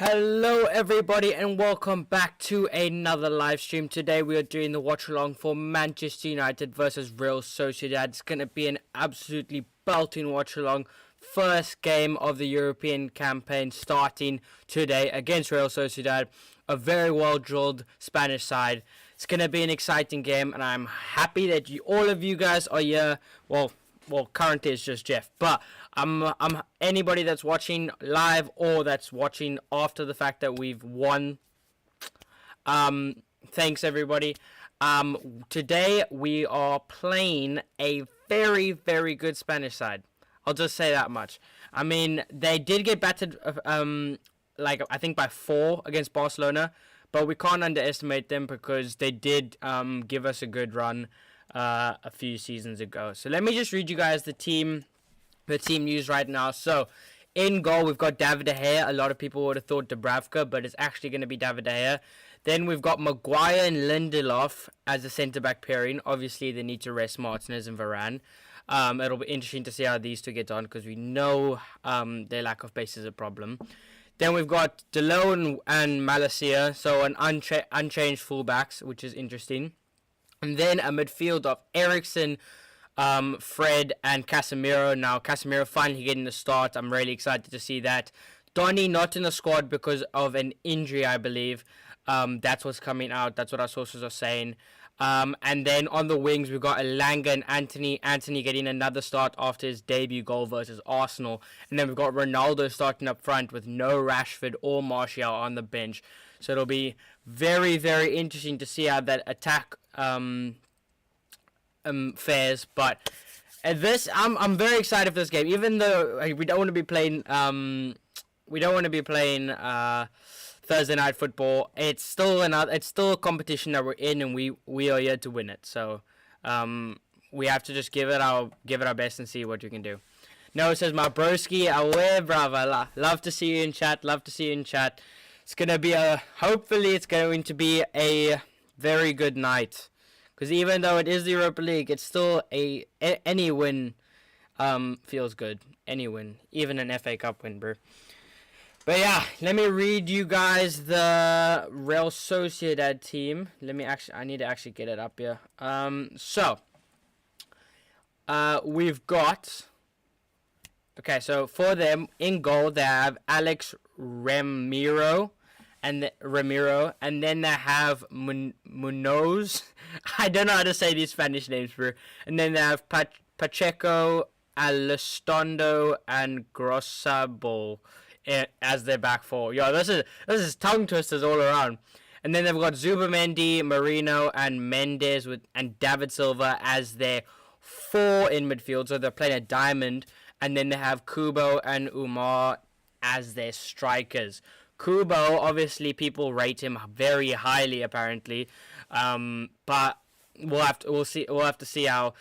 Hello everybody and welcome back to another live stream. Today we are doing the watch along for Manchester United versus Real Sociedad. It's going to be an absolutely belting watch along. First game of the European campaign starting today against Real Sociedad. A very well drilled Spanish side. It's going to be an exciting game and I'm happy that all of you guys are here. Well, currently it's just Jeff, but I'm anybody that's watching live or that's watching after the fact that we've won. Thanks everybody. Today we are playing a very, very good Spanish side. I'll just say that much. I mean, they did get battered, like I think by 4 against Barcelona, but we can't underestimate them because they did give us a good run a few seasons ago. So let me just read you guys the team news right now. So in goal we've got David De Gea. A lot of people would have thought Dubravka, but it's actually going to be David De Gea. Then we've got Maguire and Lindelof as a centre back pairing. Obviously they need to rest Martinez and Varane. It'll be interesting to see how these two get on because we know their lack of pace is a problem. Then we've got Delone and Malacia, so an unchanged fullbacks, which is interesting. And then a midfield of Eriksen, Fred, and Casemiro. Now, Casemiro finally getting the start. I'm really excited to see that. Donny not in the squad because of an injury, I believe. That's what's coming out. That's what our sources are saying. And then on the wings, we've got Elanga and Anthony. Anthony getting another start after his debut goal versus Arsenal. And then we've got Ronaldo starting up front with no Rashford or Martial on the bench. So it'll be very, very interesting to see how that attack fares. But at this, I'm very excited for this game. Even though we don't want to be playing Thursday night football, it's still a competition that we're in, and we are here to win it. So we have to just give it our best and see what we can do. No, it says my broski, away brava. Love to see you in chat. It's hopefully it's going to be a very good night. Because even though it is the Europa League, it's still any win feels good. Any win. Even an FA Cup win, bro. But yeah, let me read you guys the Real Sociedad team. I need to actually get it up here. We've got... Okay, so for them, in goal, they have Alex Ramiro, and then they have Munoz. I don't know how to say these Spanish names, bro. And then they have Pacheco, Alostondo, and Grossabol as their back four. Yo, this is tongue twisters all around. And then they've got Zubamendi, Marino, and Mendes and David Silva as their 4 in midfield. So they're playing a diamond. And then they have Kubo and Umar as their strikers. Kubo, obviously, people rate him very highly, apparently. But we'll have to see how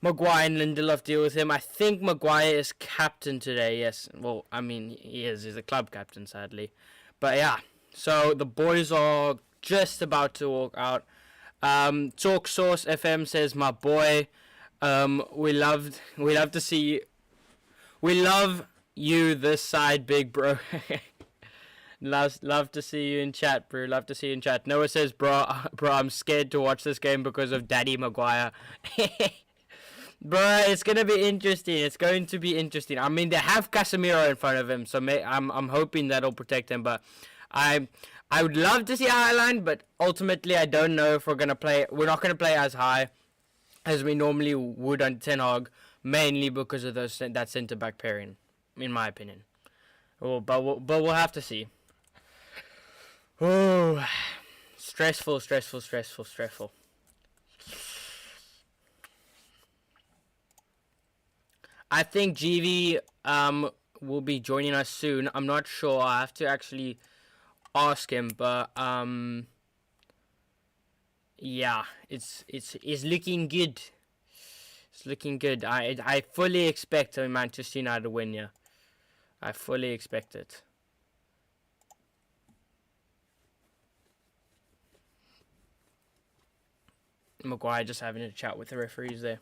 Maguire and Lindelof deal with him. I think Maguire is captain today. Yes, well, I mean he is. He's a club captain, sadly. But yeah, so the boys are just about to walk out. Talk Source FM says, my boy, we love to see you. We love you this side, big bro. Love to see you in chat, bro. Love to see you in chat. Noah says, bro, I'm scared to watch this game because of Daddy Maguire. Bro, it's gonna be interesting. It's going to be interesting. I mean, they have Casemiro in front of him, so I'm hoping that'll protect him. But I would love to see a high line, but ultimately I don't know if we're gonna play. We're not gonna play as high as we normally would on Ten Hag. Mainly because of that centre back pairing, in my opinion. Oh, but we'll have to see. Oh, stressful. I think GV will be joining us soon. I'm not sure. I have to actually ask him, but yeah, it's looking good. It's looking good. I fully expect Manchester United to win here. I fully expect it. Maguire just having a chat with the referees there.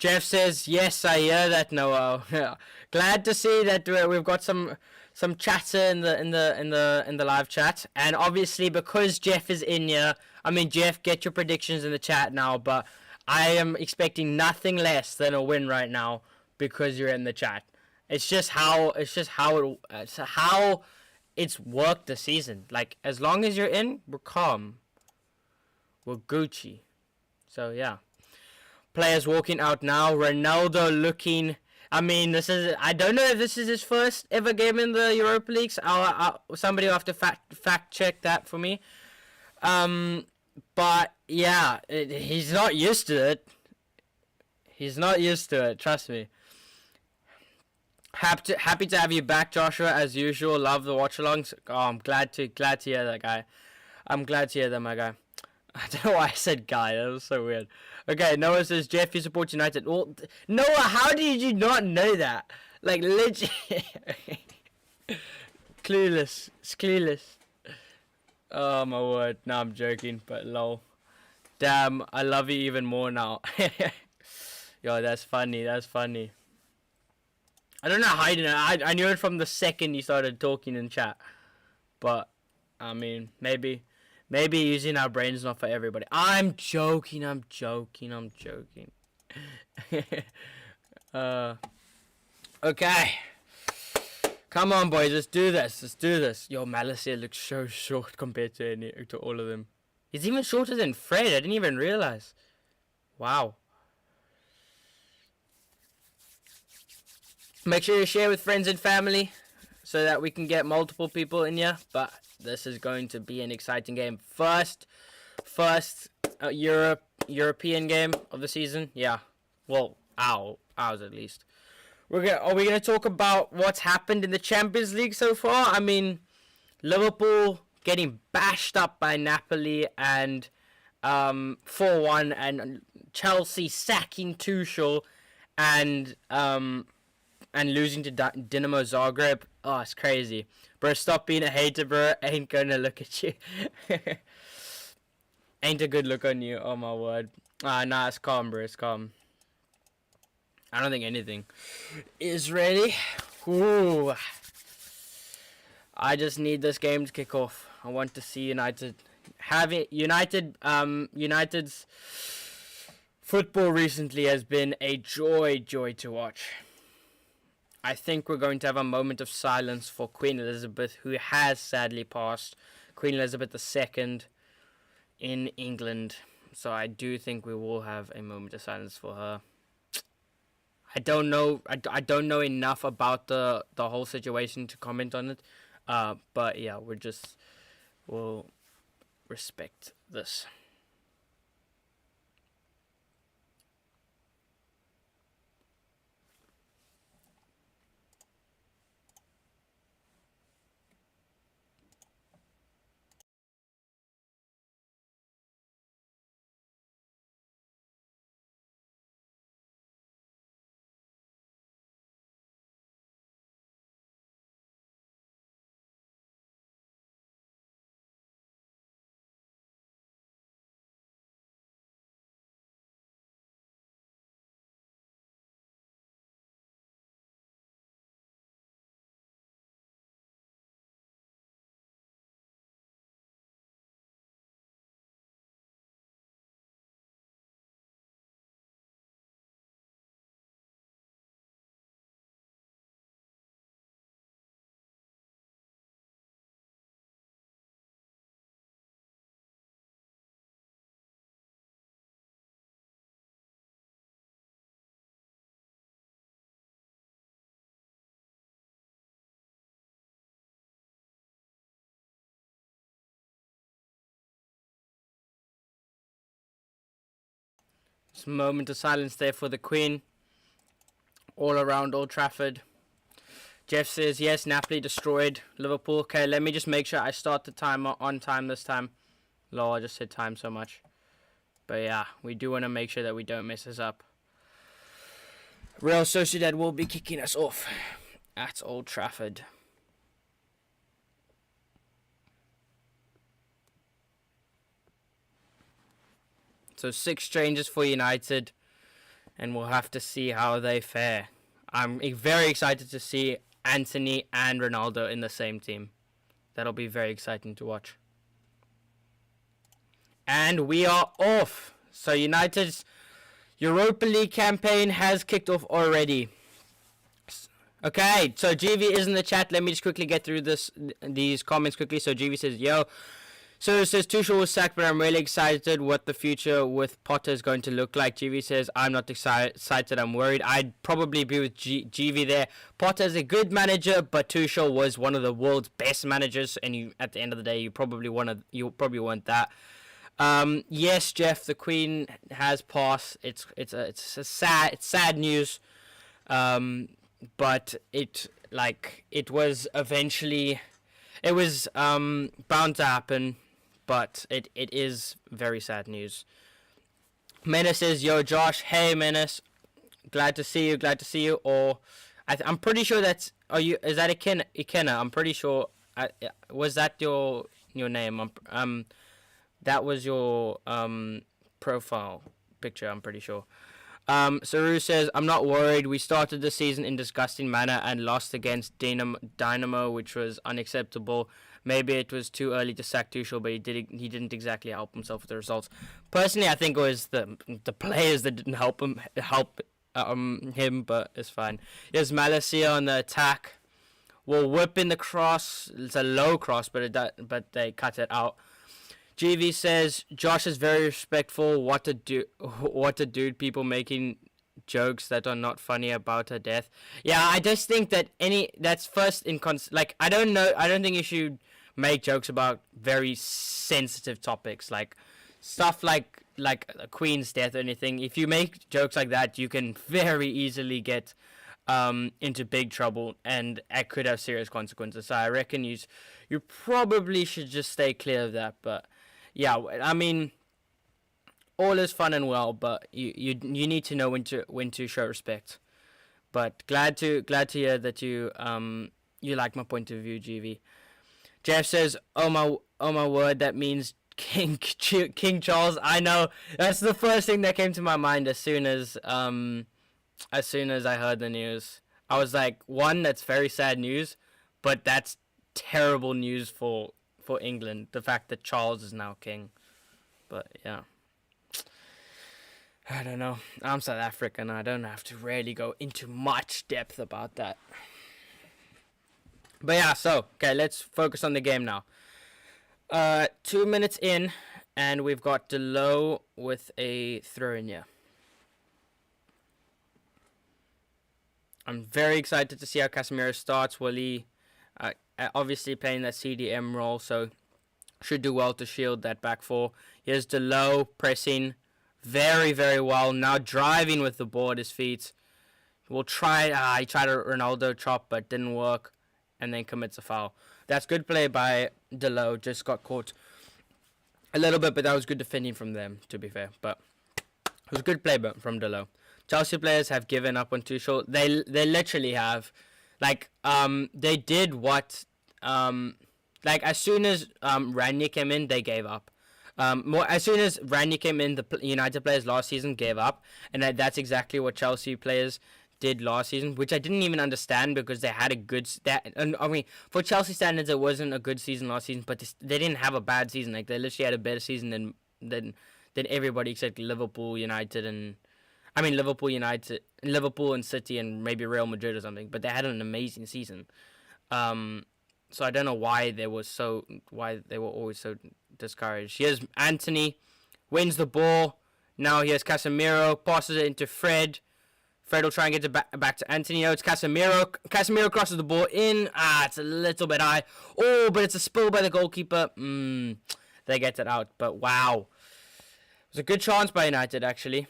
Jeff says, yes, I hear that, Noah. Glad to see that we've got some chatter in the live chat, and obviously because Jeff is in here, I mean, Jeff, get your predictions in the chat now, but I am expecting nothing less than a win right now because you're in the chat. It's how it's worked this season. Like, as long as you're in, we're calm. We're Gucci. So yeah. Players walking out now. Ronaldo looking. I mean, I don't know if this is his first ever game in the Europa Leagues. Somebody will have to fact check that for me. But yeah, he's not used to it. He's not used to it. Trust me. Happy to have you back, Joshua, as usual. Love the watch-alongs. Oh, I'm glad to hear that, guy. I'm glad to hear that, my guy. I don't know why I said guy. That was so weird. Okay, Noah says, Jeff, you support United. Well, Noah, how did you not know that? Like, legit. Clueless. It's clueless. Oh, my word. No, I'm joking, but lol. Damn, I love you even more now. Yo, that's funny. That's funny. I don't know how you know. I knew it from the second you started talking in chat. But, I mean, maybe using our brains not for everybody. I'm joking. Okay. Come on, boys. Let's do this. Yo, Malice here looks so short compared to all of them. He's even shorter than Fred. I didn't even realize. Wow. Make sure you share with friends and family so that we can get multiple people in here. But this is going to be an exciting game. First European game of the season. Yeah. Well, ours at least. Are we gonna talk about what's happened in the Champions League so far? I mean, Liverpool getting bashed up by Napoli and 4-1, and Chelsea sacking Tuchel and losing to Dinamo Zagreb. Oh, it's crazy. Bro, stop being a hater, bro. Ain't gonna look at you. Ain't a good look on you. Oh, my word. Nah, it's calm, bro. It's calm. I don't think anything is ready. Ooh. I just need this game to kick off. I want to see United. United's football recently has been a joy to watch. I think we're going to have a moment of silence for Queen Elizabeth, who has sadly passed. Queen Elizabeth II in England. So I do think we will have a moment of silence for her. I don't know. I don't know enough about the whole situation to comment on it. But yeah, we'll respect this. Just a moment of silence there for the Queen. All around Old Trafford. Jeff says, yes, Napoli destroyed Liverpool. Okay, let me just make sure I start the timer on time this time. Lol, I just said time so much. But yeah, we do want to make sure that we don't mess this up. Real Sociedad will be kicking us off at Old Trafford. So 6 changes for United. and we'll have to see how they fare. I'm very excited to see Anthony and Ronaldo in the same team. That'll be very exciting to watch. And we are off. So United's Europa League campaign has kicked off already. Okay, so GV is in the chat. Let me just quickly get through these comments quickly. So GV says, yo. So it says Tuchel was sacked, but I'm really excited what the future with Potter is going to look like. GV says, I'm not excited, I'm worried. I'd probably be with GV there. Potter is a good manager, but Tuchel was one of the world's best managers, and at the end of the day, you probably want that. Yes, Jeff, the Queen has passed. It's sad news. But it was eventually, it was bound to happen. But it is very sad news. Menace says, yo, Josh. Hey, Menace. Glad to see you. Or, I'm pretty sure that's... Is that Ikenna? I'm pretty sure... was that your name? That was your profile picture, I'm pretty sure. Saru says, I'm not worried. We started the season in disgusting manner and lost against Dynamo, which was unacceptable. Maybe it was too early to sack Tuchel, but he didn't exactly help himself with the results. Personally, I think it was the players that didn't help him, but it's fine. Here's Malacia on the attack. We'll whip in the cross. It's a low cross, but they cut it out. GV says, Josh is very respectful. What a dude. People making jokes that are not funny about her death. Yeah, I just think that that's first in I don't think you should make jokes about very sensitive topics, like stuff like a queen's death or anything. If you make jokes like that, you can very easily get into big trouble, and it could have serious consequences. So I reckon you probably should just stay clear of that. But yeah, I mean, all is fun and well, but you need to know when to show respect. But glad to hear that you like my point of view, GV. Jeff says, oh my word, that means King Charles. I know, that's the first thing that came to my mind as soon as I heard the news. I was like, one, that's very sad news, but that's terrible news for England, the fact that Charles is now king. But yeah, I don't know. I'm South African. I don't have to really go into much depth about that. But yeah, so, okay, let's focus on the game now. 2 minutes in, and we've got Delo with a throw-in here. I'm very excited to see how Casemiro starts. Willie, obviously playing that CDM role, so should do well to shield that back four. Here's Delo pressing very, very well. Now driving with the ball at his feet. We'll try. He tried a Ronaldo chop, but didn't work, and then commits a foul. That's good play by Delo. Just got caught a little bit, but that was good defending from them, to be fair. But it was good play from Delo. Chelsea players have given up on Tuchel. They literally have. They did what, as soon as Ranier came in, they gave up. As soon as Ranier came in, the United players last season gave up, and that's exactly what Chelsea players did last season, which I didn't even understand because they had a good. I mean, for Chelsea standards, it wasn't a good season last season, but they didn't have a bad season. Like, they literally had a better season than everybody except Liverpool, United, and Liverpool and City, and maybe Real Madrid or something. But they had an amazing season. So I don't know why they were always so discouraged. Here's Anthony, wins the ball. Now here's Casemiro, passes it into Fred. Fred will try and get it back to Anthony. It's Casemiro. Casemiro crosses the ball in. It's a little bit high. Oh, but it's a spill by the goalkeeper. They get it out. But wow, it was a good chance by United, actually.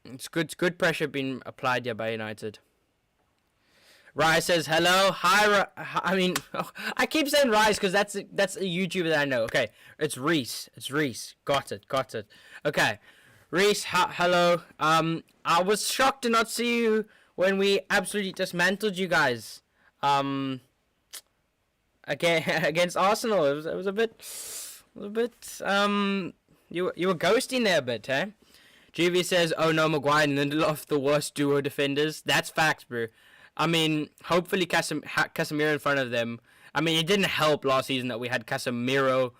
It's good pressure being applied here by United. Rise says hello. Hi. I keep saying Rise because that's a YouTuber that I know. Okay, it's Reese. Got it. Okay, Reese. Hello. I was shocked to not see you when we absolutely dismantled you guys. Against Arsenal. It was a bit. You were ghosting there a bit, eh? GV says, "Oh no, Maguire and Lindelof, the worst duo defenders." That's facts, bro. I mean, hopefully Casemiro in front of them. I mean, it didn't help last season that we had Casemiro.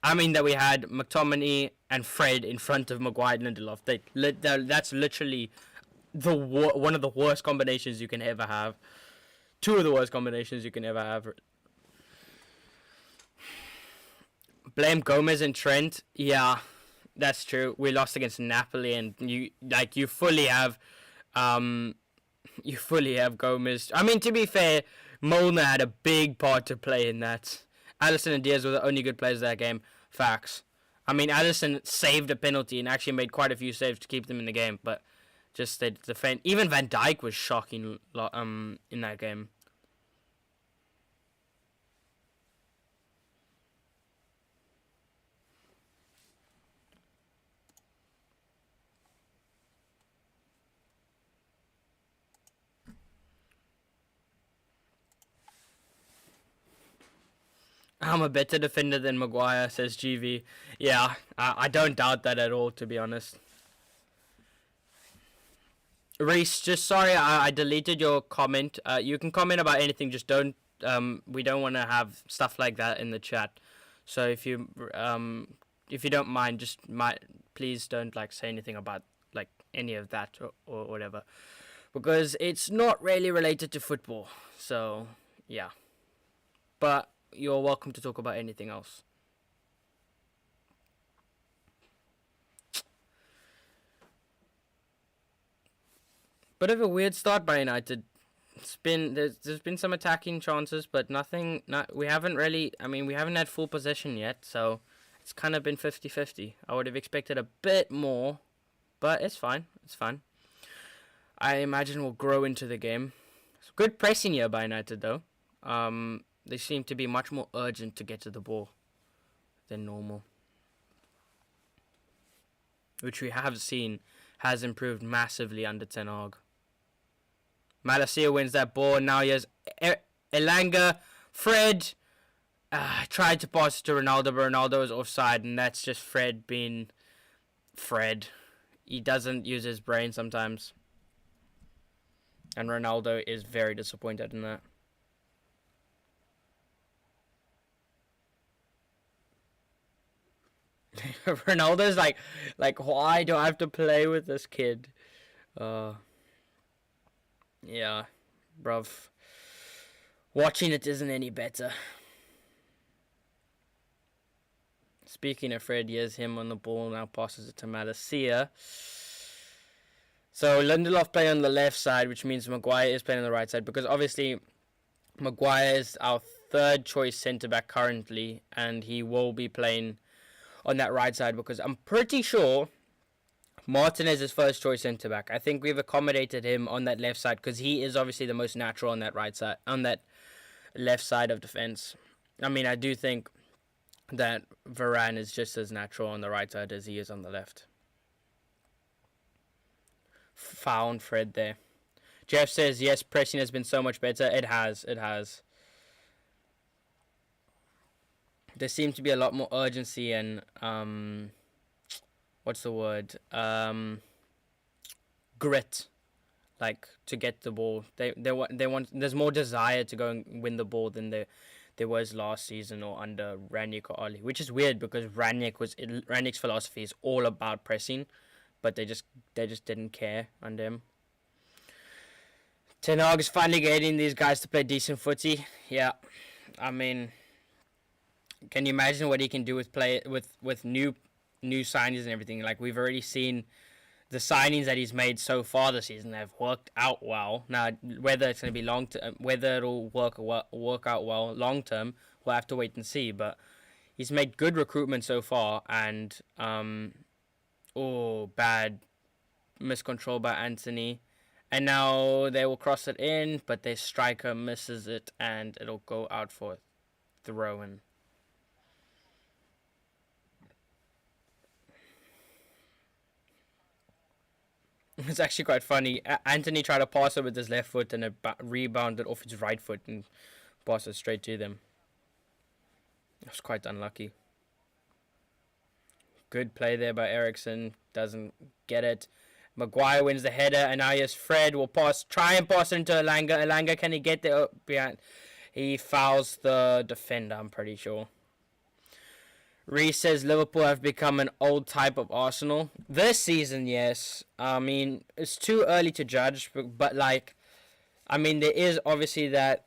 I mean, that we had McTominay and Fred in front of Maguire and Lindelof. That's literally one of the worst combinations you can ever have. Two of the worst combinations you can ever have. Blame Gomez and Trent. Yeah, that's true. We lost against Napoli, and you fully have, you fully have Gomez. I mean, to be fair, Molnar had a big part to play in that. Alisson and Diaz were the only good players of that game. Facts. I mean, Alisson saved a penalty and actually made quite a few saves to keep them in the game, but just they defend. Even Van Dijk was shocking in that game. I'm a better defender than Maguire, says GV. Yeah, I don't doubt that at all, to be honest. Reese, just sorry, I deleted your comment. You can comment about anything, just don't. We don't want to have stuff like that in the chat. So if you don't mind, please don't like say anything about like any of that or whatever, because it's not really related to football. So yeah, but you're welcome to talk about anything else. Bit of a weird start by United. There's been some attacking chances, but nothing. We haven't really. I mean, we haven't had full possession yet, so it's kind of been 50-50. I would have expected a bit more, but it's fine. It's fine. I imagine we'll grow into the game. It's good pressing here by United, though. They seem to be much more urgent to get to the ball than normal, which we have seen has improved massively under Ten Hag. Malacia wins that ball, and now he has Elanga. Fred tried to pass it to Ronaldo, but Ronaldo is offside, and that's just Fred being Fred. He doesn't use his brain sometimes, and Ronaldo is very disappointed in that. Ronaldo's like, why do I have to play with this kid? Yeah, bruv. Watching it isn't any better. Speaking of Fred, here's him on the ball, now passes it to Malacia. So Lindelof playing on the left side, which means Maguire is playing on the right side, because obviously Maguire is our third choice centre-back currently, and he will be playing on that right side, because I'm pretty sure Martinez is first choice centre back. I think we've accommodated him on that left side because he is obviously the most natural on that right side, on that left side of defense. I mean, I do think that Varane is just as natural on the right side as he is on the left. Found Fred there. Jeff says yes, pressing has been so much better. It has. There seems to be a lot more urgency and what's the word? Grit, like to get the ball. They want. There's more desire to go and win the ball than there was last season or under Ranić or Oli, which is weird because Ranić's philosophy is all about pressing, but they just didn't care under him. Ten Hag is finally getting these guys to play decent footy. Yeah, I mean, can you imagine what he can do with new signings and everything? Like, we've already seen the signings that he's made so far this season have worked out well. Now, whether it's going to be whether it'll work out well long term, we'll have to wait and see. But he's made good recruitment so far, and bad miscontrol by Anthony, and now they will cross it in, but their striker misses it, and it'll go out for a throw-in. It's actually quite funny. Anthony tried to pass it with his left foot and it rebounded off his right foot and passed it straight to them. It was quite unlucky. Good play there by Eriksson. Doesn't get it. Maguire wins the header, and now yes, Fred will try and pass it into Elanga. Elanga, can he get there behind? He fouls the defender, I'm pretty sure. Reece says Liverpool have become an old type of Arsenal. This season, yes. I mean, it's too early to judge, but like, I mean, there is obviously that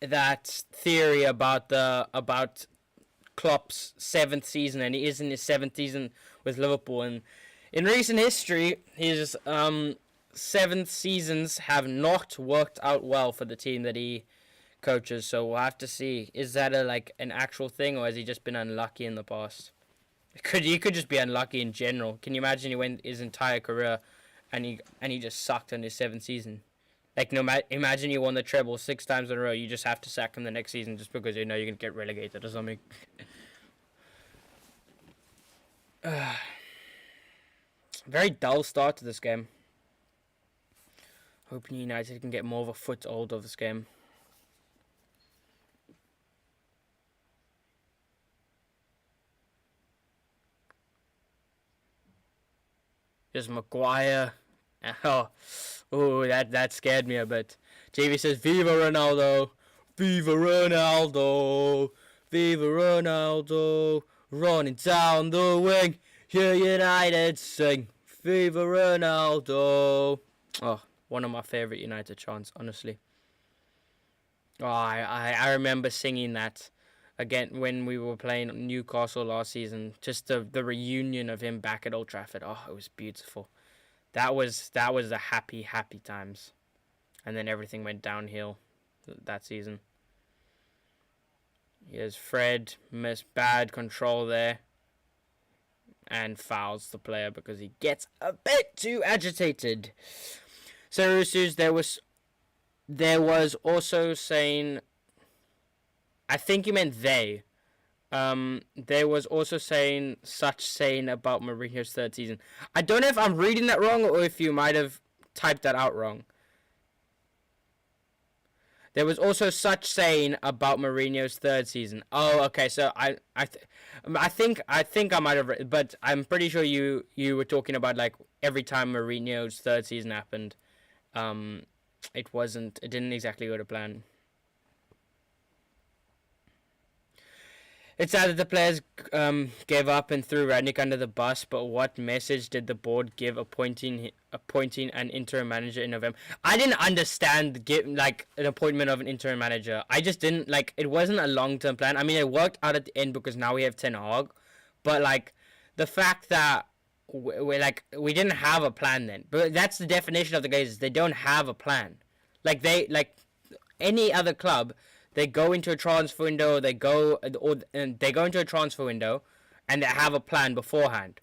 that theory about Klopp's 7th season, and he is in his 7th season with Liverpool. And in recent history, his 7th seasons have not worked out well for the team that he coaches. So we'll have to see. Is that an actual thing, or has he just been unlucky in the past? He could just be unlucky in general. Can you imagine he went his entire career and he just sucked on his 7th season? Like, imagine you won the treble 6 times in a row. You just have to sack him the next season just because you know you're going to get relegated or something. Very dull start to this game. Hoping United can get more of a foothold of this game. There's Maguire. Oh, that scared me a bit. JV says, Viva Ronaldo! Viva Ronaldo! Viva Ronaldo! Running down the wing! Hear United sing! Viva Ronaldo! Oh, one of my favourite United chants, honestly. Oh, I remember singing that again when we were playing Newcastle last season. Just the reunion of him back at Old Trafford. Oh, it was beautiful. That was the happy times. And then everything went downhill that season. Here's Fred, missed bad control there. And fouls the player because he gets a bit too agitated. So Russus, there was also saying, I think he meant they. There was also saying about Mourinho's 3rd season. I don't know if I'm reading that wrong or if you might have typed that out wrong. There was also such saying about Mourinho's 3rd season. Oh, okay. So I think I might have read, but I'm pretty sure you were talking about like every time Mourinho's 3rd season happened. It didn't exactly go to plan. It's sad that the players gave up and threw Radnick under the bus, but what message did the board give appointing an interim manager in November? I didn't understand an appointment of an interim manager. I just didn't, it wasn't a long-term plan. I mean, it worked out at the end because now we have Ten Hag, but, the fact that we didn't have a plan then. But that's the definition of the guys, is they don't have a plan. Any other club, they go into a transfer window, they go into a transfer window, and they have a plan beforehand.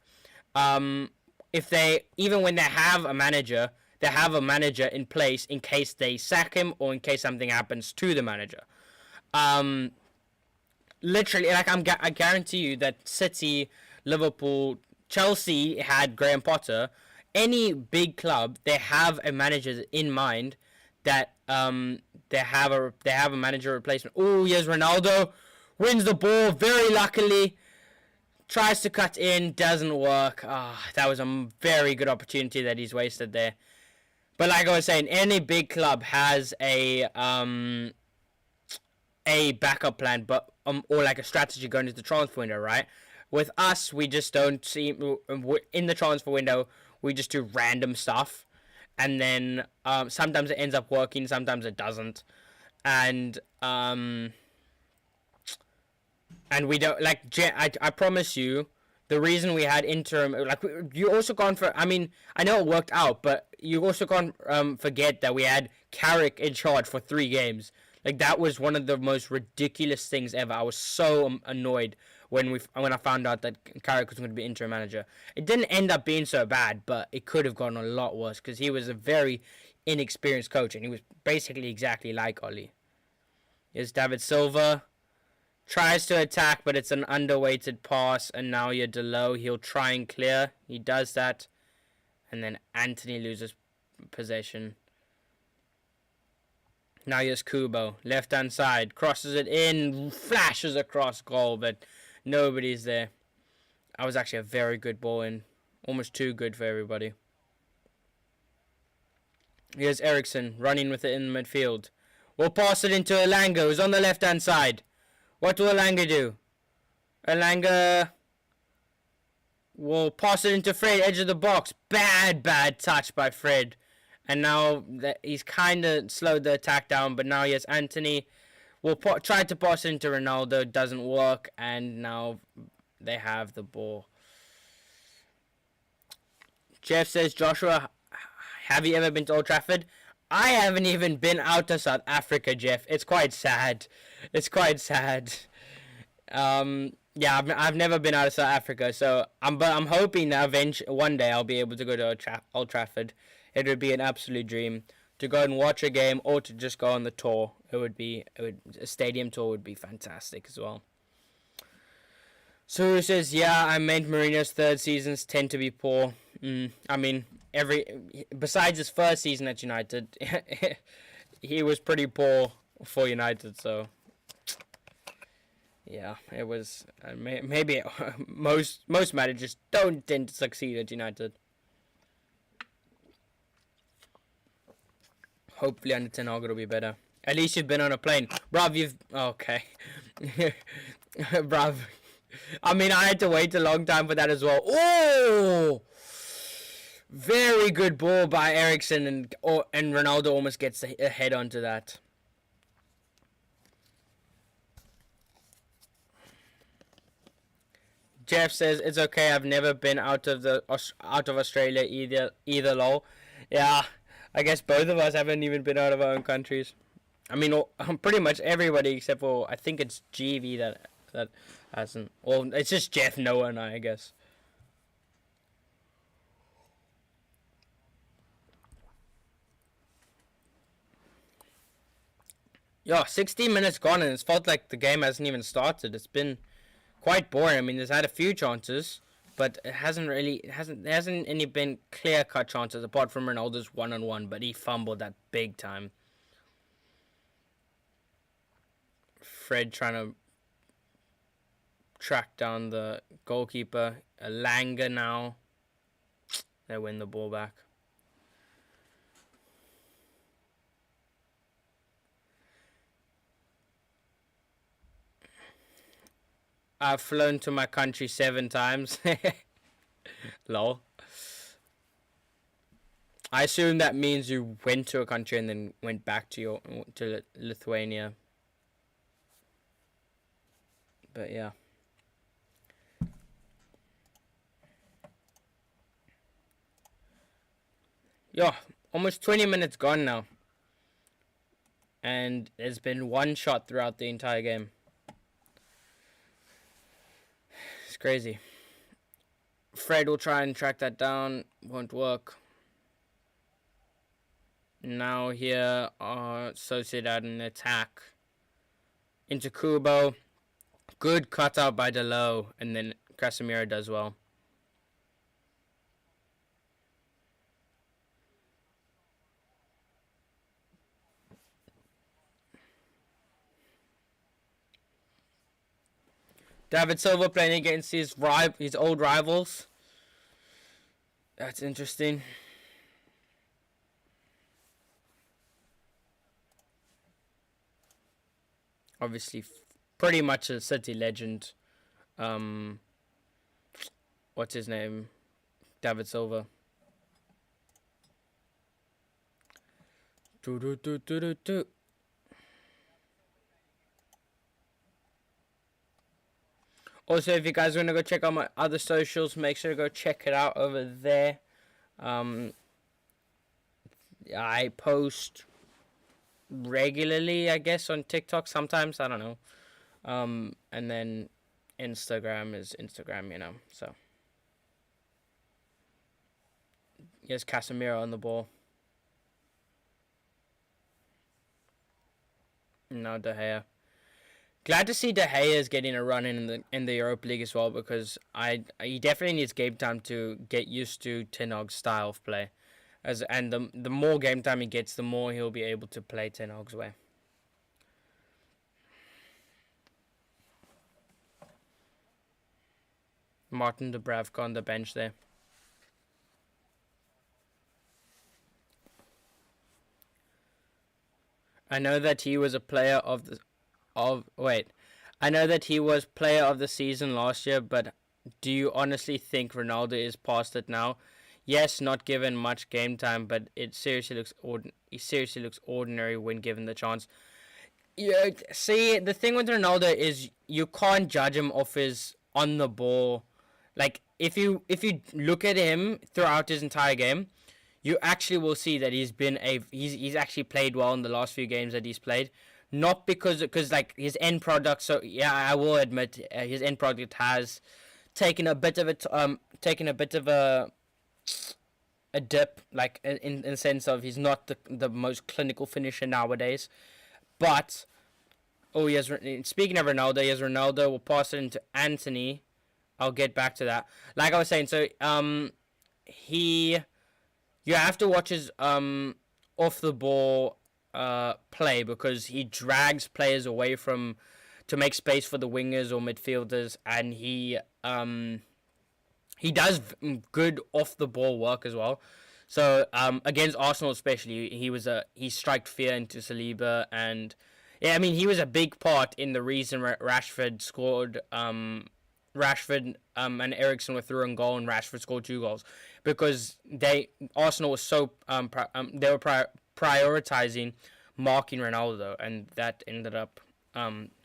Even when they have a manager, they have a manager in place in case they sack him or in case something happens to the manager. Literally, I guarantee you that City, Liverpool, Chelsea had Graham Potter. Any big club, they have a manager in mind that they have a manager replacement. Oh, here's Ronaldo, wins the ball very luckily, tries to cut in, doesn't work. That was a very good opportunity that he's wasted there. But like I was saying, any big club has a backup plan, but or a strategy going into the transfer window, right? With us, we just don't see in the transfer window. We just do random stuff. And then sometimes it ends up working, sometimes it doesn't, and we don't I promise you, the reason we had interim you also can't I know it worked out, but you also can't forget that we had Carrick in charge for 3 games. That was one of the most ridiculous things ever. I was so annoyed when I found out that Carrick was going to be interim manager. It didn't end up being so bad, but it could have gone a lot worse because he was a very inexperienced coach and he was basically exactly like Oli. Here's David Silva. Tries to attack, but it's an underweighted pass, and now you're Delo. He'll try and clear. He does that, and then Anthony loses possession. Now here's Kubo. Left-hand side. Crosses it in. Flashes across goal, but nobody's there. That was actually a very good ball in. Almost too good for everybody. Here's Eriksson running with it in midfield. We'll pass it into Elanga, who's on the left-hand side. What will Elanga do? Elanga will pass it into Fred, edge of the box. Bad touch by Fred. And now that he's kind of slowed the attack down, but now he has Anthony. Will try to pass it into Ronaldo. Doesn't work, and now they have the ball. Jeff says, Joshua, have you ever been to Old Trafford? I haven't even been out to South Africa, Jeff. It's quite sad. It's quite sad. Yeah, I've never been out of South Africa, so I'm hoping that eventually one day I'll be able to go to Old Trafford. It would be an absolute dream to go and watch a game or to just go on the tour. A stadium tour would be fantastic as well. So he says, yeah, I meant Mourinho's third seasons tend to be poor. I mean, besides his first season at United, he was pretty poor for United. So yeah, it was maybe most managers don't tend to succeed at United. Hopefully under Ten Hag it'll be better. At least you've been on a plane. Bruv, okay. Bruv. I mean, I had to wait a long time for that as well. Oh! Very good ball by Eriksson, and Ronaldo almost gets a head onto that. Jeff says, it's okay, I've never been out of Australia either lol. Yeah, I guess both of us haven't even been out of our own countries. I mean, pretty much everybody except for, I think it's GV that hasn't. Well, it's just Jeff, Noah, and I guess. Yo, 16 minutes gone, and it's felt like the game hasn't even started. It's been quite boring. I mean, there's had a few chances, but there hasn't any been clear-cut chances apart from Ronaldo's one-on-one, but he fumbled that big time. Fred trying to track down the goalkeeper. Elanga now. They win the ball back. I've flown to my country 7 times. Lol. I assume that means you went to a country and then went back to Lithuania. But yeah. Yo, almost 20 minutes gone now. And there's been one shot throughout the entire game. It's crazy. Fred will try and track that down. Won't work. Now here are Sociedad in attack. Into Kubo. Good cutout by Delo. And then Casemiro does well. David Silva playing against his old rivals. That's interesting. Obviously, pretty much a City legend. What's his name? David Silva. Also, if you guys want to go check out my other socials, make sure to go check it out over there. I post regularly, I guess, on TikTok sometimes. I don't know. And then Instagram is Instagram, so. Here's Casemiro on the ball. Now De Gea. Glad to see De Gea is getting a run in the Europa League as well, because he definitely needs game time to get used to Ten Hag's style of play. And the more game time he gets, the more he'll be able to play Ten Hag's way. Martin Dubravka on the bench there. I know that he was a player of the of wait. I know that he was player of the season last year, but do you honestly think Ronaldo is past it now? Yes, not given much game time, but he seriously looks ordinary when given the chance. Yeah, see, the thing with Ronaldo is you can't judge him off his on the ball. Like if you look at him throughout his entire game, you actually will see that he's actually played well in the last few games that he's played. Not because like his end product. So yeah, I will admit his end product has taken a bit of a dip, like in the sense of he's not the most clinical finisher nowadays. But oh, yes. Speaking of Ronaldo, yes, Ronaldo will pass it into Anthony. I'll get back to that. Like I was saying, so he you have to watch his off the ball play because he drags players away from to make space for the wingers or midfielders, and he does good off the ball work as well. So against Arsenal especially, he striked fear into Saliba, and yeah, I mean he was a big part in the reason Rashford scored. Rashford and Ericsson were through in goal, and Rashford scored 2 goals because Arsenal was so they were prioritizing marking Ronaldo, and that ended up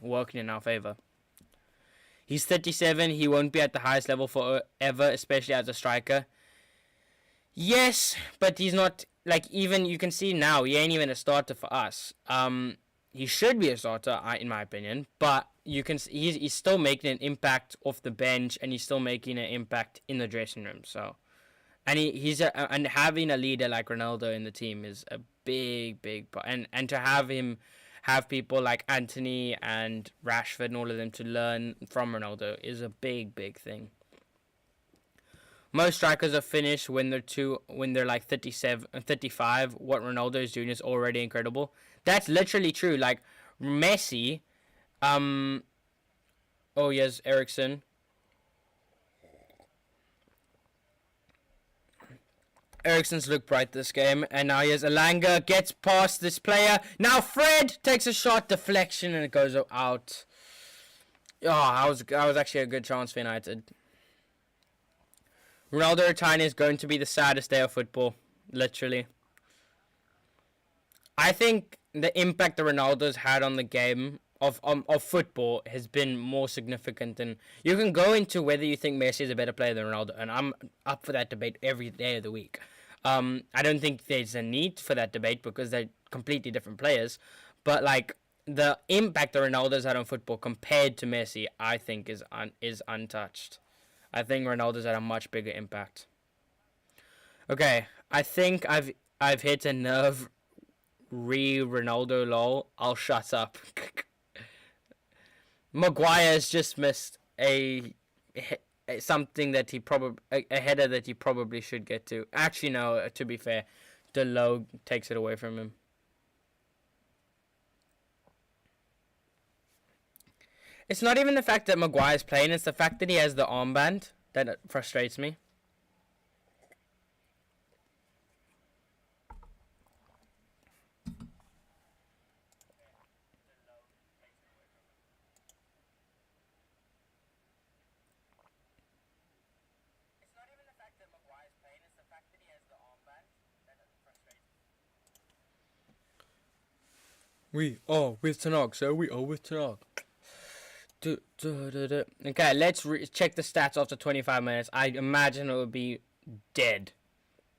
working in our favor. He's 37. He won't be at the highest level forever, especially as a striker. Yes, but he's not like even you can see now he ain't even a starter for us. He should be a starter, in my opinion, but he's still making an impact off the bench, and he's still making an impact in the dressing room. So, and and having a leader like Ronaldo in the team is a big part, and to have people like Anthony and Rashford and all of them to learn from Ronaldo is a big thing. Most strikers are finished when they're like 37, 35. What Ronaldo is doing is already incredible. That's literally true. Like Messi, oh yes, Ericsson. Ericsson's looked bright this game, and now here's Alanga gets past this player. Now Fred takes a shot, deflection, and it goes out. Oh, that was actually a good chance for United. Ronaldo retiring is going to be the saddest day of football, literally. I think the impact that Ronaldo's had on the game of football has been more significant than you can go into whether you think Messi is a better player than Ronaldo, and I'm up for that debate every day of the week. I don't think there's a need for that debate because they're completely different players, but like the impact that Ronaldo's had on football compared to Messi, I think is untouched. I think Ronaldo's had a much bigger impact. Okay, I think I've hit a nerve. Ronaldo lol. I'll shut up. Maguire's just missed something that a header that he probably should get to. Actually, no. To be fair, Delo takes it away from him. It's not even the fact that Maguire's playing, it's the fact that he has the armband that frustrates me. We are with Tanog, so we are with Tanog. Okay, let's check the stats after 25 minutes. I imagine it would be dead.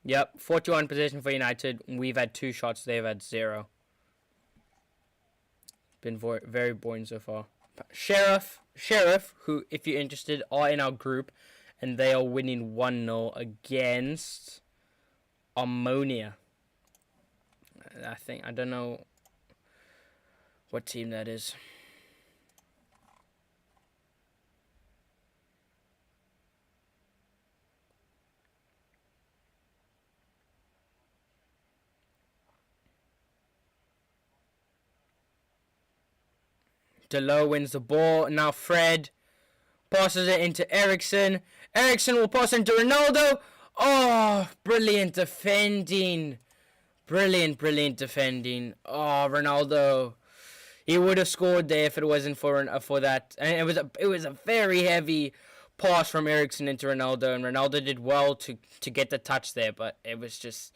Yep, 41 possession for United. We've had 2 shots. They've had 0. Been very boring so far. Sheriff, who, if you're interested, are in our group, and they are winning 1-0 against Ammonia. I don't know what team that is. Delo wins the ball. Now Fred Passes it into Eriksen. Eriksen will pass into Ronaldo. Oh, brilliant defending. Brilliant defending. Oh, Ronaldo. He would have scored there if it wasn't for that. And it was a very heavy pass from Eriksen into Ronaldo, and Ronaldo did well to get the touch there, but it was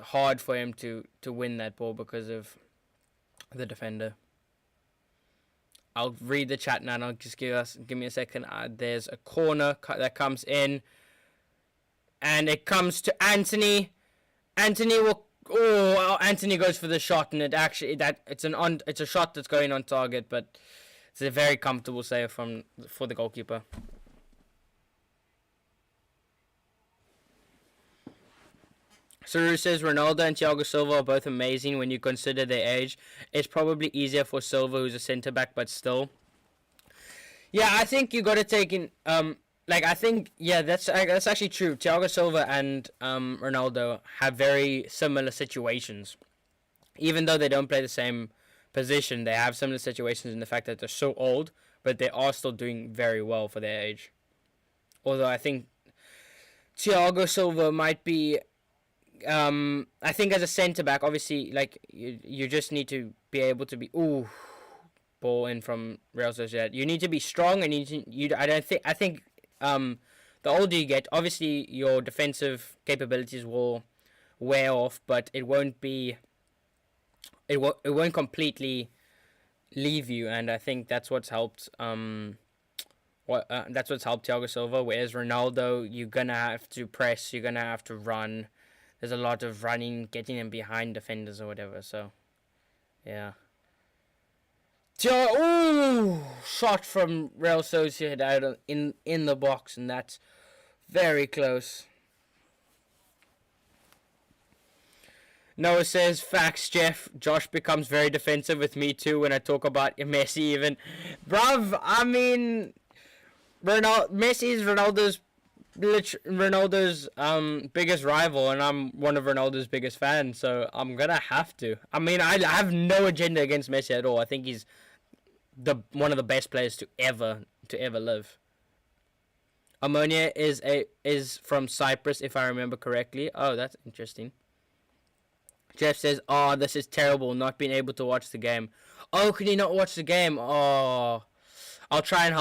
hard for him to win that ball because of the defender. I'll read the chat now. And I'll just give me a second. There's a corner that comes in, and it comes to Anthony. Anthony goes for the shot, and it's a shot that's going on target, but it's a very comfortable save for the goalkeeper. Saru says Ronaldo and Thiago Silva are both amazing when you consider their age. It's probably easier for Silva, who's a centre back, but still. Yeah, I think you got to take in. That's actually true. Thiago Silva and Ronaldo have very similar situations, even though they don't play the same position. They have similar situations in the fact that they're so old, but they are still doing very well for their age. Although I think Thiago Silva might be. I think as a centre back, obviously, like you just need to be able to be ball in from Real Sociedad. You need to be strong, and I think the older you get, obviously your defensive capabilities will wear off, but it won't completely leave you, and I think that's what's helped. That's what's helped Thiago Silva. Whereas Ronaldo, you're gonna have to press, you're gonna have to run. There's a lot of running, getting them behind defenders or whatever. So, yeah. Shot from Real Sociedad in the box, and that's very close. Noah says, facts, Jeff. Josh becomes very defensive with me too when I talk about Messi even. Bruv, I mean, Messi is Ronaldo's biggest rival, and I'm one of Ronaldo's biggest fans, so I'm gonna have to. I mean, I have no agenda against Messi at all. I think he's one of the best players to ever live. Ammonia is from Cyprus, if I remember correctly. Oh, that's interesting. Jeff says, "Oh, this is terrible, not being able to watch the game." Oh, can you not watch the game? Oh, I'll try and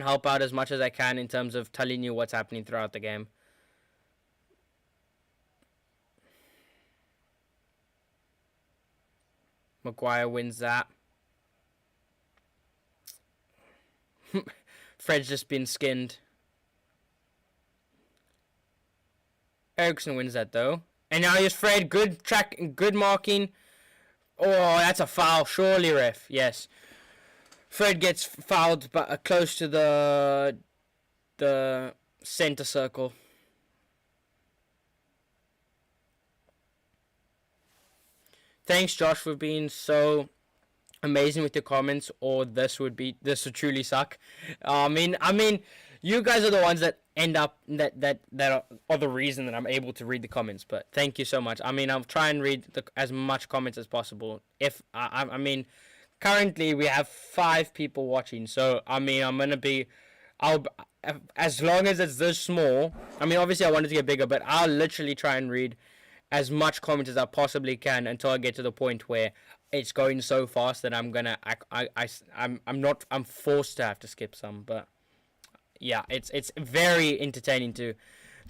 help out as much as I can in terms of telling you what's happening throughout the game. Maguire wins that. Fred's just been skinned. Eriksen wins that though. And now here's Fred. Good track, good marking. Oh, that's a foul. Surely, ref. Yes. Fred gets fouled but close to the center circle. Thanks, Josh, for being so amazing with your comments, or this would truly suck. I mean, you guys are the ones that end up that are the reason that I'm able to read the comments. But thank you so much. I mean, I'll try and read as much comments as possible. If I mean. Currently, we have 5 people watching, so, I mean, as long as it's this small, I mean, obviously I want it to get bigger, but I'll literally try and read as much comments as I possibly can until I get to the point where it's going so fast that I'm forced to have to skip some, but, yeah, it's very entertaining to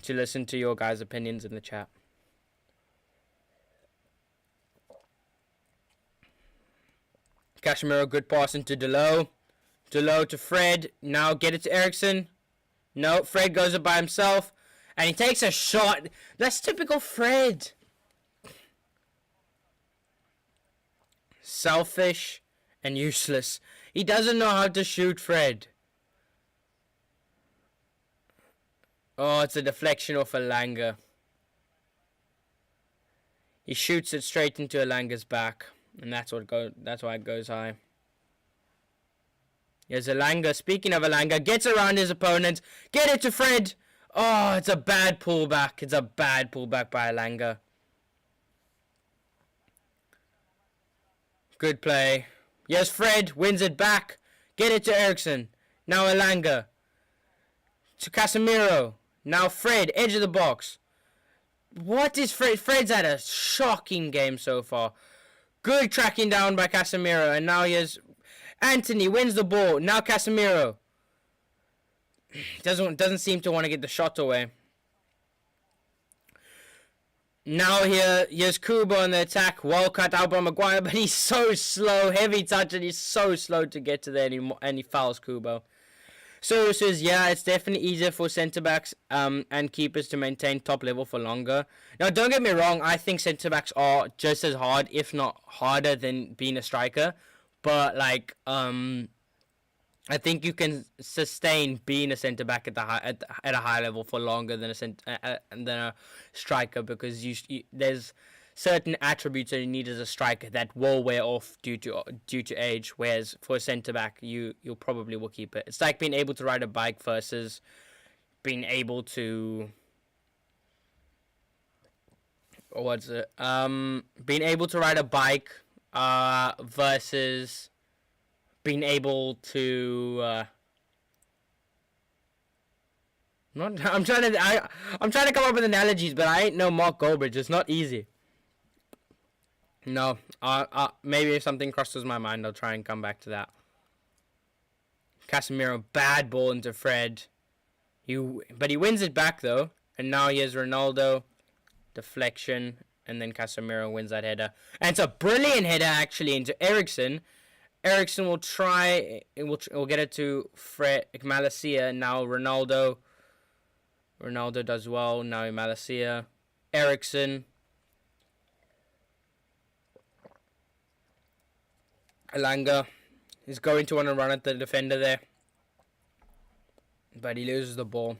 listen to your guys' opinions in the chat. Casemiro, good pass into Delo. Delo to Fred. Now get it to Eriksen. No, Fred goes up by himself. And he takes a shot. That's typical Fred. Selfish and useless. He doesn't know how to shoot, Fred. Oh, it's a deflection off Elanga. He shoots it straight into Elanga's back. And that's why it goes high. Here's Elanga. Speaking of Elanga, gets around his opponent. Get it to Fred. Oh, it's a bad pullback. It's a bad pullback by Elanga. Good play. Yes, Fred wins it back. Get it to Ericsson. Now Elanga. To Casemiro. Now Fred, edge of the box. What is Fred? Fred's had a shocking game so far. Good tracking down by Casemiro. And now here's Anthony wins the ball. Now Casemiro. Doesn't seem to want to get the shot away. Now here's Kubo on the attack. Well cut out by Maguire, but he's so slow. Heavy touch, and he's so slow to get to there, and he fouls Kubo. So it says, yeah, it's definitely easier for centre-backs and keepers to maintain top level for longer. Now, don't get me wrong. I think centre-backs are just as hard, if not harder, than being a striker. But, like, I think you can sustain being a centre-back at a high level for longer than a striker, because there's certain attributes that you need as a striker that will wear off due to age, whereas for a centre-back you probably will keep it. It's like being able to ride a bike versus being able to being able to ride a bike versus being able to I'm trying to come up with analogies, but I ain't no Mark Goldbridge. It's not easy. No, maybe if something crosses my mind, I'll try and come back to that. Casemiro, bad ball into Fred. But he wins it back though, and now he has Ronaldo, deflection, and then Casemiro wins that header, and it's a brilliant header actually into Ericsson. Ericsson will try. We'll get it to Fred Malacia. Now Ronaldo does well. Now Malacia, Ericsson. Elanga is going to want to run at the defender there, but he loses the ball.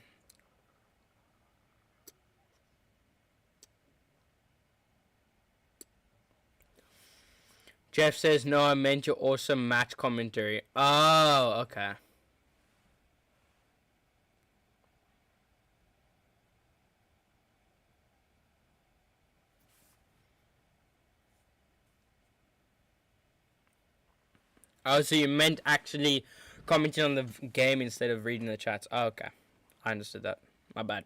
Jeff says, no, I meant your awesome match commentary. Oh, okay. Oh, so you meant actually commenting on the game instead of reading the chats. Oh, okay. I understood that. My bad.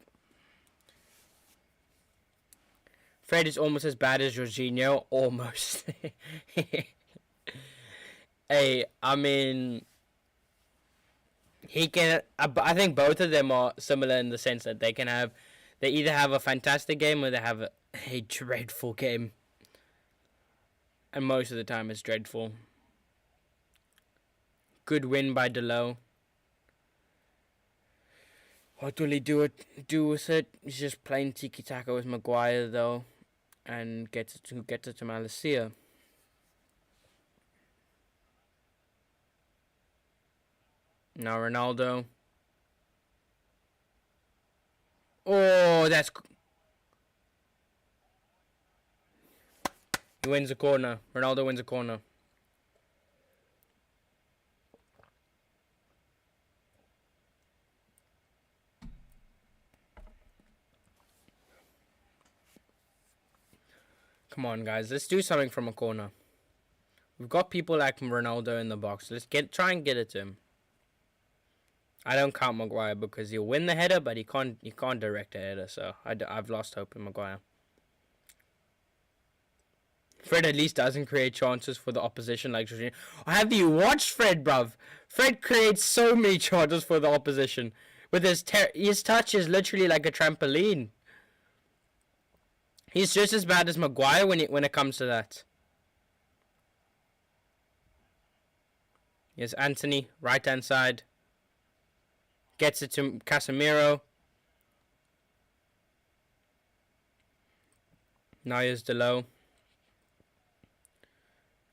Fred is almost as bad as Jorginho. Almost. Hey, I mean, he can. I think both of them are similar in the sense that they either have a fantastic game or they have a dreadful game. And most of the time it's dreadful. Good win by Delo. What will he do with it? He's just playing tiki-taka with Maguire though, and gets it to Malacia. Now Ronaldo. Oh, he wins a corner. Ronaldo wins a corner. Come on, guys. Let's do something from a corner. We've got people like Ronaldo in the box. Let's try and get it to him. I don't count Maguire because he'll win the header, but he can't direct a header. So I've lost hope in Maguire. Fred at least doesn't create chances for the opposition like Jorginho. Have you watched Fred, bruv? Fred creates so many chances for the opposition. With his touch is literally like a trampoline. He's just as bad as Maguire when it comes to that. Here's Anthony, right hand side. Gets it to Casemiro. Now here's Delo.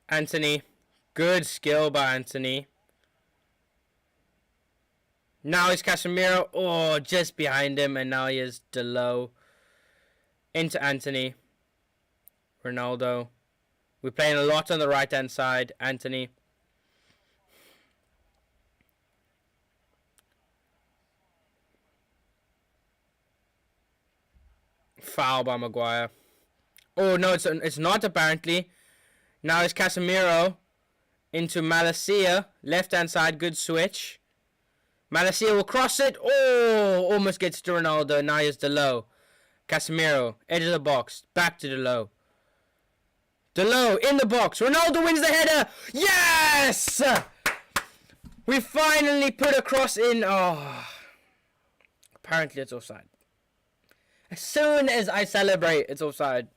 Anthony. Good skill by Anthony. Now it's Casemiro. Oh, just behind him. And now here's Delo. Into Anthony. Ronaldo. We're playing a lot on the right hand side. Anthony. Foul by Maguire. Oh no, it's not apparently. Now it's Casemiro. into Malacia. Left-hand side, good switch. Malacia will cross it. Oh, almost gets to Ronaldo. Now here's Delo. Casemiro, edge of the box. Back to Delo. Delo in the box. Ronaldo wins the header. Yes! We finally put a cross in. Oh, apparently it's offside. As soon as I celebrate, it's offside.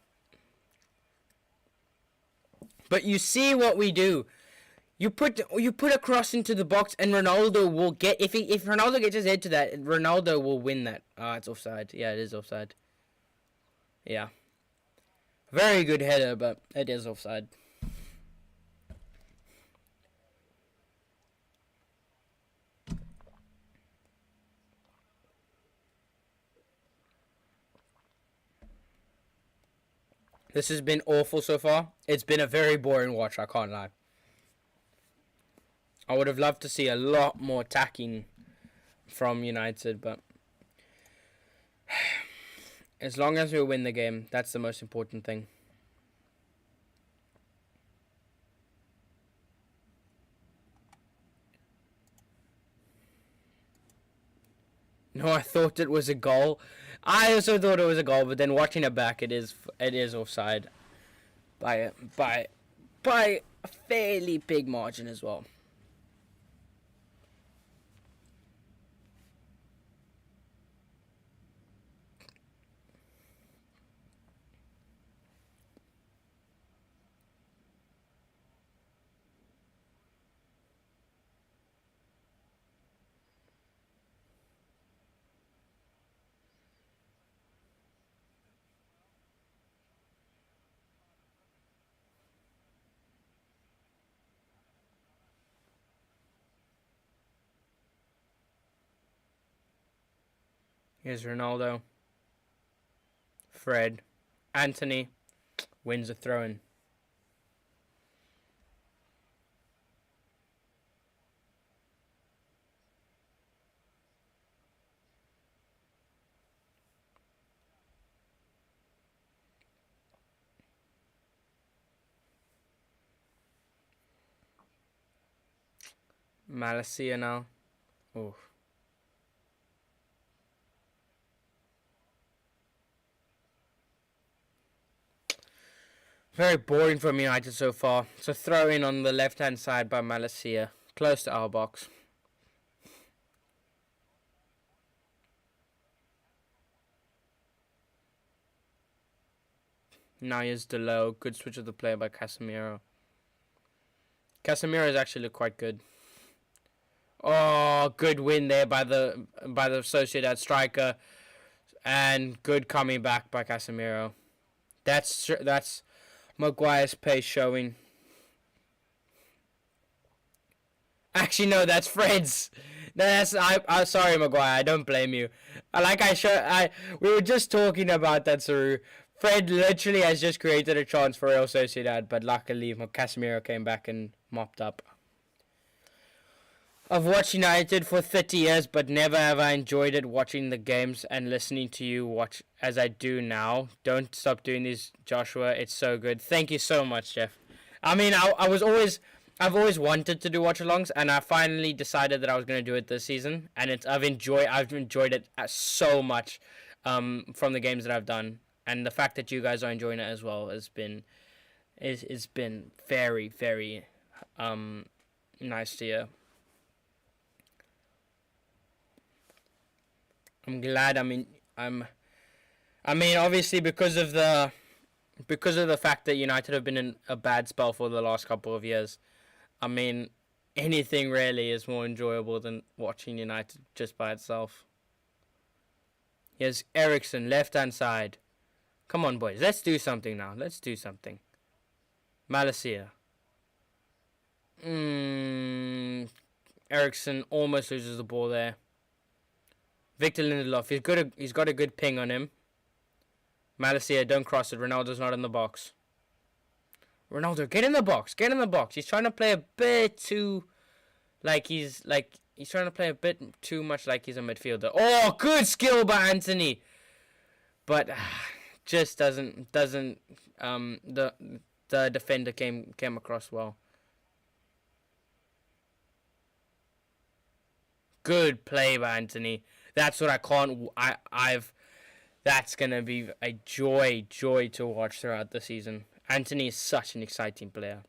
But you see what we do. You put a cross into the box, and Ronaldo will get. If Ronaldo gets his head to that, Ronaldo will win that. Ah, it's offside. Yeah, it is offside. Yeah. Very good header, but it is offside. This has been awful so far. It's been a very boring watch, I can't lie. I would have loved to see a lot more attacking from United, but as long as we win the game, that's the most important thing. No, I thought it was a goal. I also thought it was a goal, but then watching it back, it is offside by a fairly big margin as well. Here's Ronaldo. Fred. Anthony wins a throw-in. Malacia now. Oh. Very boring from United so far. It's a throw in on the left hand side by Malacia. Close to our box. Now here's Delo. Good switch of the play by Casemiro. Casemiro has actually looked quite good. Oh, good win there by the Sociedad striker, and good coming back by Casemiro. That's Maguire's pace showing. Actually, no, that's Fred's. I'm sorry, Maguire. I don't blame you. We were just talking about that, Saru. Fred literally has just created a chance for Real Sociedad, but luckily Casemiro came back and mopped up. I've watched United for 30 years, but never have I enjoyed it watching the games and listening to you watch as I do now. Don't stop doing this, Joshua. It's so good. Thank you so much, Jeff. I mean, I've always wanted to do watch-alongs, and I finally decided that I was going to do it this season, and I've enjoyed it so much from the games that I've done, and the fact that you guys are enjoying it as well has been very, very nice to hear. I'm glad. Obviously because of the fact that United have been in a bad spell for the last couple of years. I mean, anything really is more enjoyable than watching United just by itself. Here's Eriksen, left hand side. Come on, boys, let's do something now. Let's do something. Malacia. Eriksen almost loses the ball there. Victor Lindelof, he's got a good ping on him. Malacia, don't cross it. Ronaldo's not in the box. Ronaldo, get in the box. Get in the box. He's trying to play a bit too he's trying to play a bit too much like he's a midfielder. Oh, good skill by Anthony. But just doesn't the defender came across well. Good play by Anthony. That's what I can't. I've. That's gonna be a joy to watch throughout the season. Anthony is such an exciting player.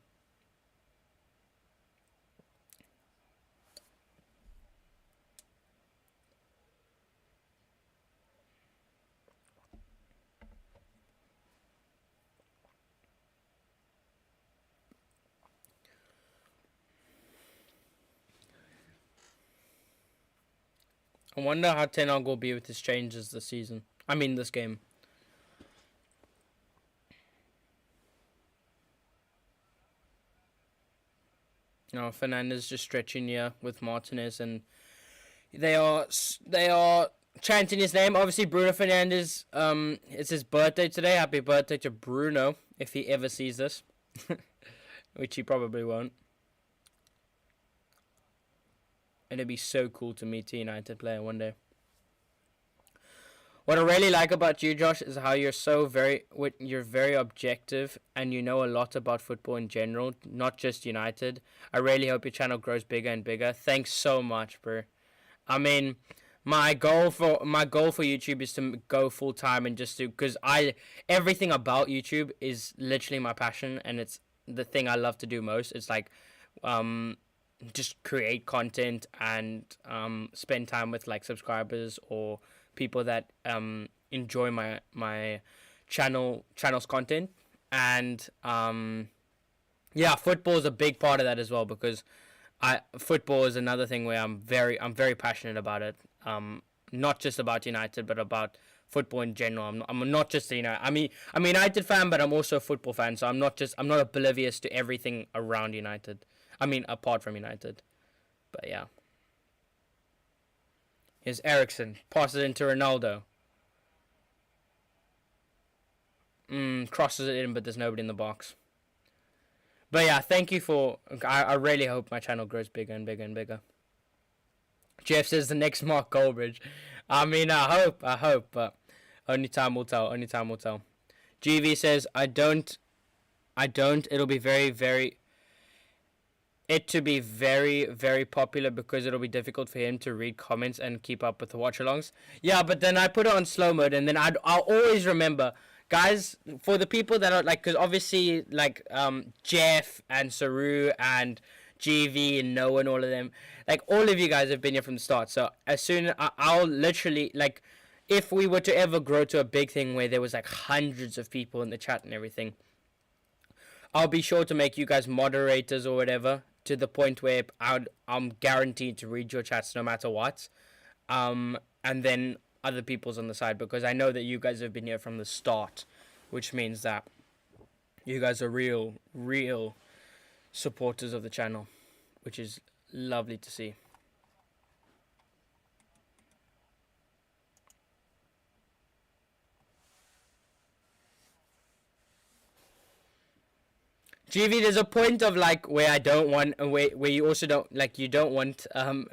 I wonder how Tenag will be with his changes this season. I mean, this game. No, Fernandez just stretching here with Martinez, and they are chanting his name. Obviously, Bruno Fernandez. It's his birthday today. Happy birthday to Bruno, if he ever sees this, which he probably won't. It'd be so cool to meet a United player one day. What I really like about you, Josh, is how you're very objective and you know a lot about football in general, not just United. I really hope your channel grows bigger and bigger. Thanks so much, bro. I mean, my goal for YouTube is to go full time and just do, because I everything about YouTube is literally my passion, and it's the thing I love to do most. It's like just create content and spend time with like subscribers or people that enjoy my channel's content. And yeah, football is a big part of that as well, because football is another thing where I'm very passionate about it. Not just about United, but about football in general. I'm not just I'm a United fan, but I'm also a football fan. So I'm not oblivious to everything around United. I mean, apart from United. But yeah. Here's Ericsson. Passes it into Ronaldo. Crosses it in, but there's nobody in the box. But yeah, thank you for... I really hope my channel grows bigger and bigger and bigger. Jeff says the next Mark Goldbridge. I mean, I hope, but only time will tell. Only time will tell. GV says, I don't. It'll be very to be very, very popular, because it'll be difficult for him to read comments and keep up with the watch-alongs. Yeah, but then I put it on slow mode, and then I'll always remember, guys, for the people that are like, because obviously like Jeff and Saru and GV and Noah and all of them, like all of you guys have been here from the start. So as soon I'll literally, like, if we were to ever grow to a big thing where there was like hundreds of people in the chat and everything, I'll be sure to make you guys moderators or whatever, to the point where I'm guaranteed to read your chats no matter what. And then other people's on the side, because I know that you guys have been here from the start, which means that you guys are real supporters of the channel, which is lovely to see. GV, there's a point of like where I don't want, where you also don't like, you don't want to,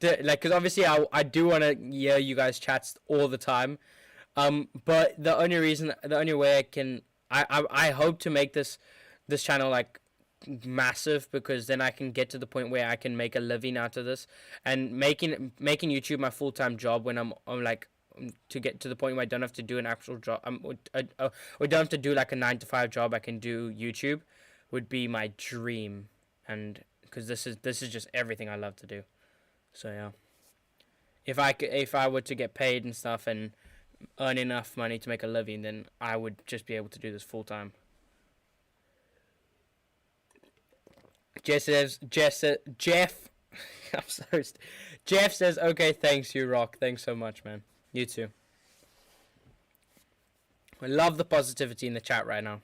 like, because obviously I do want to hear you guys chats all the time, but the only way I can, I hope to make this channel like massive, because then I can get to the point where I can make a living out of this, and making YouTube my full-time job when I'm like, to get to the point where I don't have to do an actual job, or don't have to do like a 9 to 5 job. I can do YouTube, would be my dream, and because this is just everything I love to do. So yeah, if I were to get paid and stuff and earn enough money to make a living, then I would just be able to do this full time. Jeff, I'm sorry. Jeff says, okay, thanks, you rock. Thanks so much, man. You too. I love the positivity in the chat right now.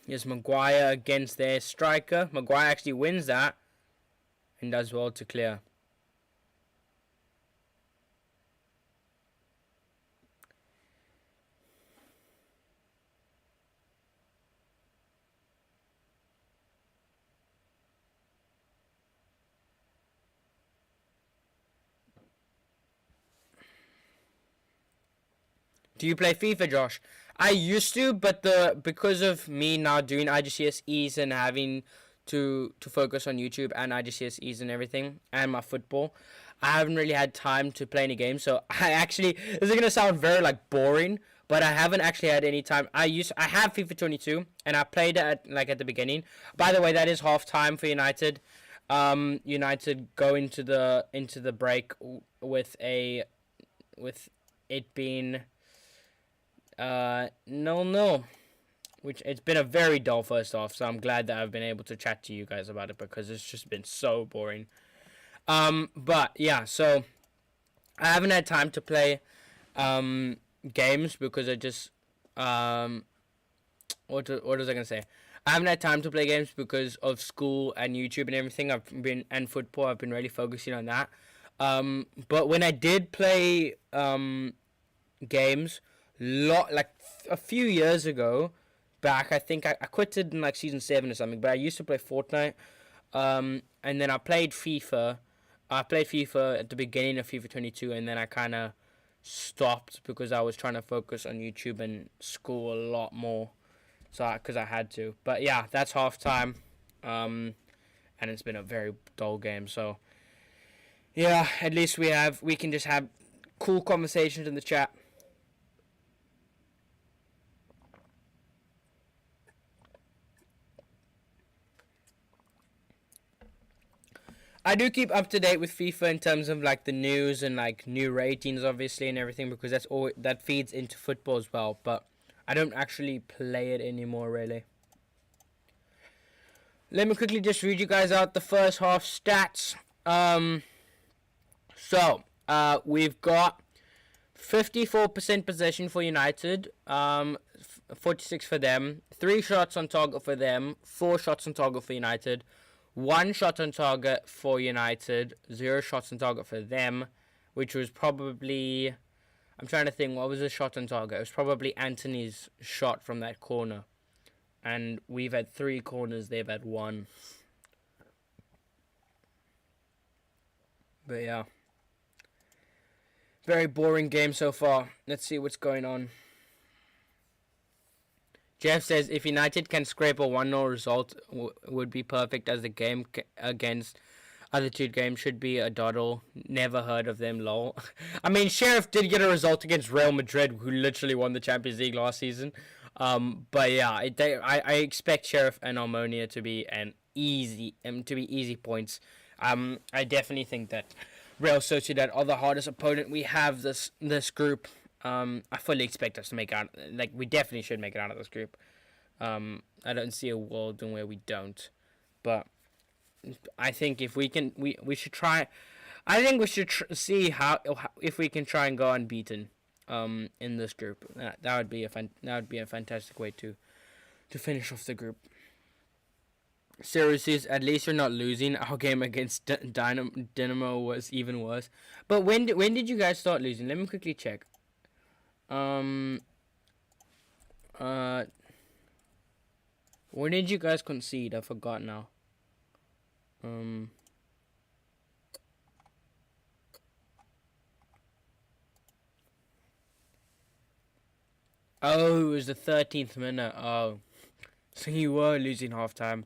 Here's Maguire against their striker. Maguire actually wins that and does well to clear. Do you play FIFA, Josh? I used to, but because of me now doing IGCSEs and having to focus on YouTube and IGCSEs and everything and my football, I haven't really had time to play any games. So I actually, this is gonna sound very like boring, but I haven't actually had any time. I have FIFA 22 and I played it at the beginning. By the way, that is half time for United. United go into the break with it being 0-0, which it's been a very dull first half. So I'm glad that I've been able to chat to you guys about it because it's just been so boring. But yeah, so I haven't had time to play games because I just what was I gonna say? I haven't had time to play games because of school and YouTube and everything. And football. I've been really focusing on that. But when I did play games, a few years ago, back, I think I quitted in like season 7 or something. But I used to play Fortnite. And then I played FIFA. I played FIFA at the beginning of FIFA 22, and then I kind of stopped because I was trying to focus on YouTube and school a lot more. So because I had to. But yeah, that's half time. And it's been a very dull game. So yeah, at least we can just have cool conversations in the chat. I do keep up to date with FIFA in terms of like the news and like new ratings, obviously, and everything, because that feeds into football as well. But I don't actually play it anymore, really. Let me quickly just read you guys out the first half stats. We've got 54% possession for United, 46 for them, 3 shots on target for them, 4 shots on target for United, 1 shot on target for United, 0 shots on target for them, which was probably, I'm trying to think, what was the shot on target? It was probably Anthony's shot from that corner. And we've had 3 corners, they've had 1. But yeah. Very boring game so far. Let's see what's going on. Jeff says, if United can scrape a 1-0 result, would be perfect, as the game against other 2 games should be a doddle. Never heard of them, lol. I mean, Sheriff did get a result against Real Madrid, who literally won the Champions League last season. But yeah, I expect Sheriff and Harmonia to be easy points. I definitely think that Real Sociedad are the hardest opponent we have this group. I fully expect us to make out. Like, we definitely should make it out of this group. I don't see a world in where we don't. But I think if we can, we should try. I think we should see how if we can try and go unbeaten. In this group, that would be a fantastic way to finish off the group. Seriously, at least you're not losing. Our game against Dynamo was even worse. But when did you guys start losing? Let me quickly check. When did you guys concede? I forgot now. Oh, it was the 13th minute. Oh, so you were losing halftime.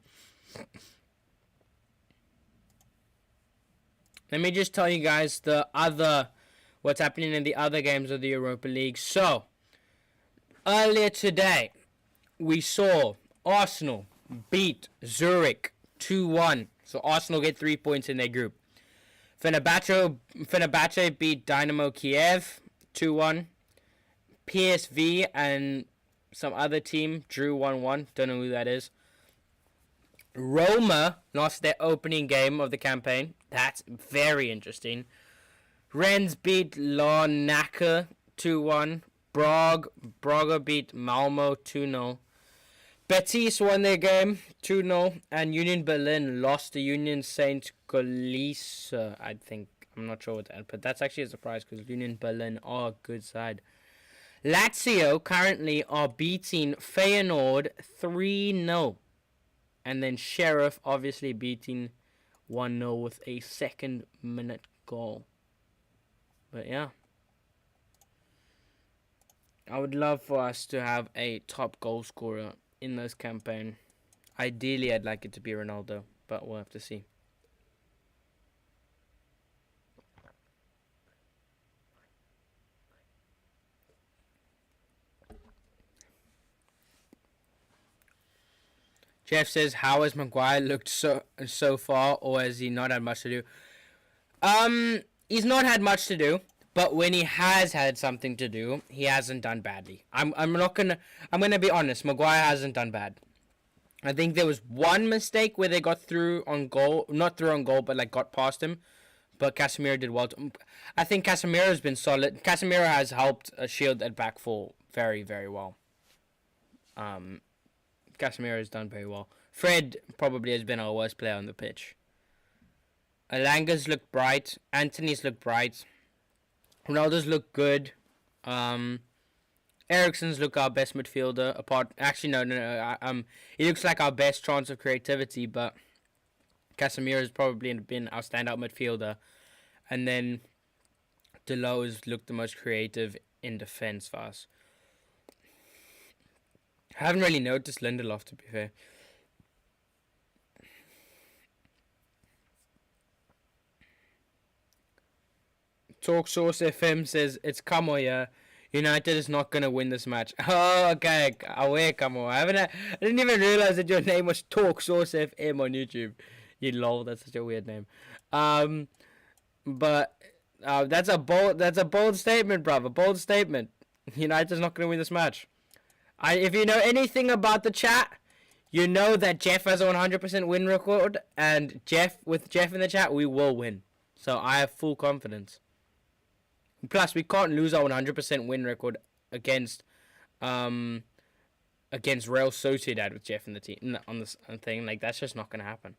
Let me just tell you guys what's happening in the other games of the Europa League. So, earlier today, we saw Arsenal beat Zurich 2-1. So Arsenal get 3 points in their group. Fenerbahce beat Dynamo Kiev 2-1. PSV and some other team drew 1-1. Don't know who that is. Roma lost their opening game of the campaign. That's very interesting. Rennes beat Larnaca 2-1. Braga beat Malmo 2-0. Betis won their game 2-0. And Union Berlin lost to Union Saint Gilloise, I think. I'm not sure what that, but that's actually a surprise because Union Berlin are a good side. Lazio currently are beating Feyenoord 3-0. And then Sheriff obviously beating 1-0 with a second minute goal. But yeah. I would love for us to have a top goal scorer in this campaign. Ideally, I'd like it to be Ronaldo, but we'll have to see. Jeff says, "How has Maguire looked so far, or has he not had much to do?" He's not had much to do, but when he has had something to do, he hasn't done badly. I'm gonna be honest. Maguire hasn't done bad. I think there was one mistake where they got through on goal, not through on goal, but like got past him. But Casemiro did well. I think Casemiro's been solid. Casemiro has helped shield at back four very, very well. Um, Casemiro has done very well. Fred probably has been our worst player on the pitch. Alanga's looked bright. Anthony's looked bright. Ronaldo's looked good. Ericsson's look our best midfielder. Actually, no. He looks like our best chance of creativity, but Casemiro has probably been our standout midfielder, and then Delo has looked the most creative in defense for us. I haven't really noticed Lindelof, to be fair. Talk Source FM says it's Camo, yeah. United is not gonna win this match. Oh, okay. Aware, Camo. I didn't even realize that your name was Talk Source FM on YouTube. You lol. That's such a weird name. But that's a bold statement, bruv. A bold statement. United's not gonna win this match. If you know anything about the chat, you know that Jeff has a 100% win record, and with Jeff in the chat, we will win. So I have full confidence. Plus, we can't lose our 100% win record against Real Sociedad with Jeff in the team on this thing. Like, that's just not gonna happen.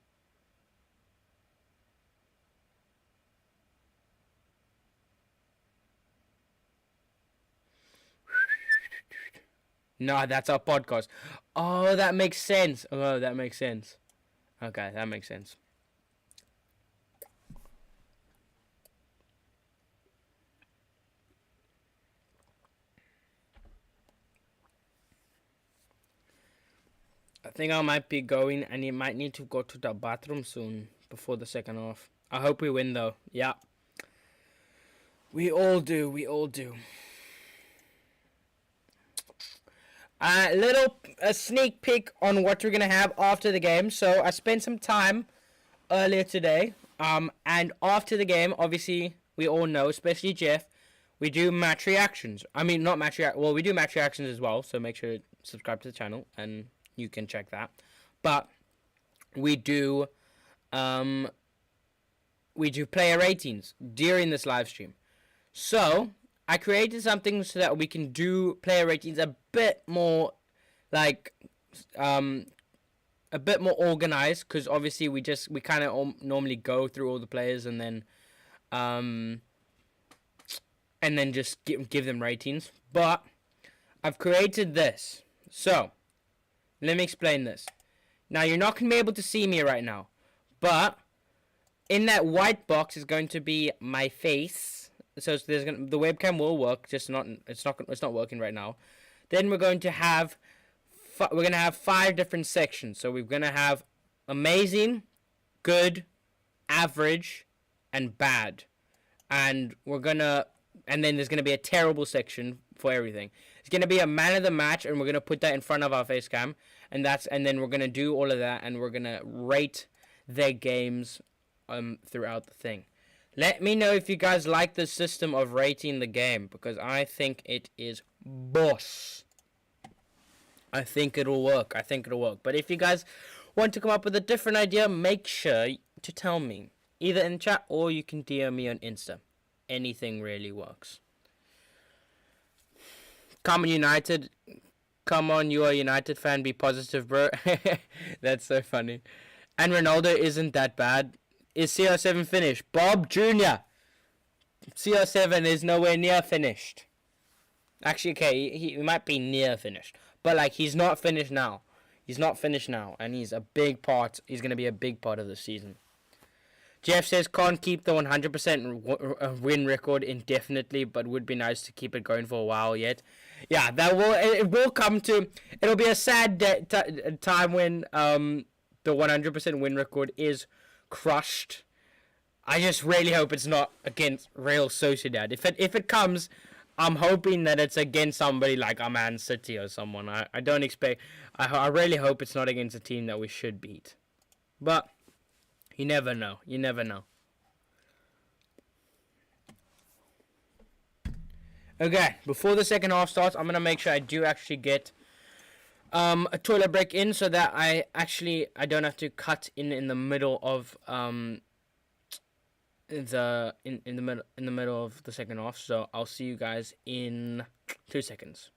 No, that's our podcast. Oh, that makes sense. Oh, that makes sense. Okay, that makes sense. I think I might be going, and you might need to go to the bathroom soon before the second half. I hope we win, though. Yeah. We all do. We all do. A sneak peek on what we're gonna have after the game. So I spent some time earlier today. And after the game, obviously we all know, especially Jeff, we do match reactions. I mean, not match react. Well, we do match reactions as well. So make sure to subscribe to the channel, and you can check that. But we do player ratings during this live stream. So I created something so that we can do player ratings a bit more, like, a bit more organized. Because obviously we kind of normally go through all the players and then just give them ratings. But I've created this. So let me explain this. Now, you're not going to be able to see me right now, but in that white box is going to be my face. So the webcam will work, just it's not working right now. Then we're going to have 5 different sections. So we're going to have amazing, good, average, and bad. And then there's going to be a terrible section for everything. It's going to be a man of the match, and we're going to put that in front of our face cam. And then we're going to do all of that, and we're going to rate their games throughout the thing. Let me know if you guys like the system of rating the game, because I think it is boss. I think it'll work. But if you guys want to come up with a different idea, make sure to tell me. Either in chat, or you can DM me on Insta. Anything really works. Come on, United. Come on, you are a United fan. Be positive, bro. That's so funny. And Ronaldo isn't that bad. Is CR7 finished? Bob Jr. CR7 is nowhere near finished. Actually, okay, he might be near finished. But, like, he's not finished now. He's not finished now. And he's going to be a big part of the season. Jeff says, can't keep the 100% win record indefinitely, but would be nice to keep it going for a while yet. Yeah, it will come to. It'll be a sad time when the 100% win record is crushed. I just really hope it's not against Real Sociedad. If it comes, I'm hoping that it's against somebody like a Man City or someone. I don't expect. I really hope it's not against a team that we should beat. But you never know. You never know. Okay, before the second half starts, I'm gonna make sure I do actually get a toilet break in, so that I don't have to cut in the middle of in the middle of the second half. So I'll see you guys in 2 seconds.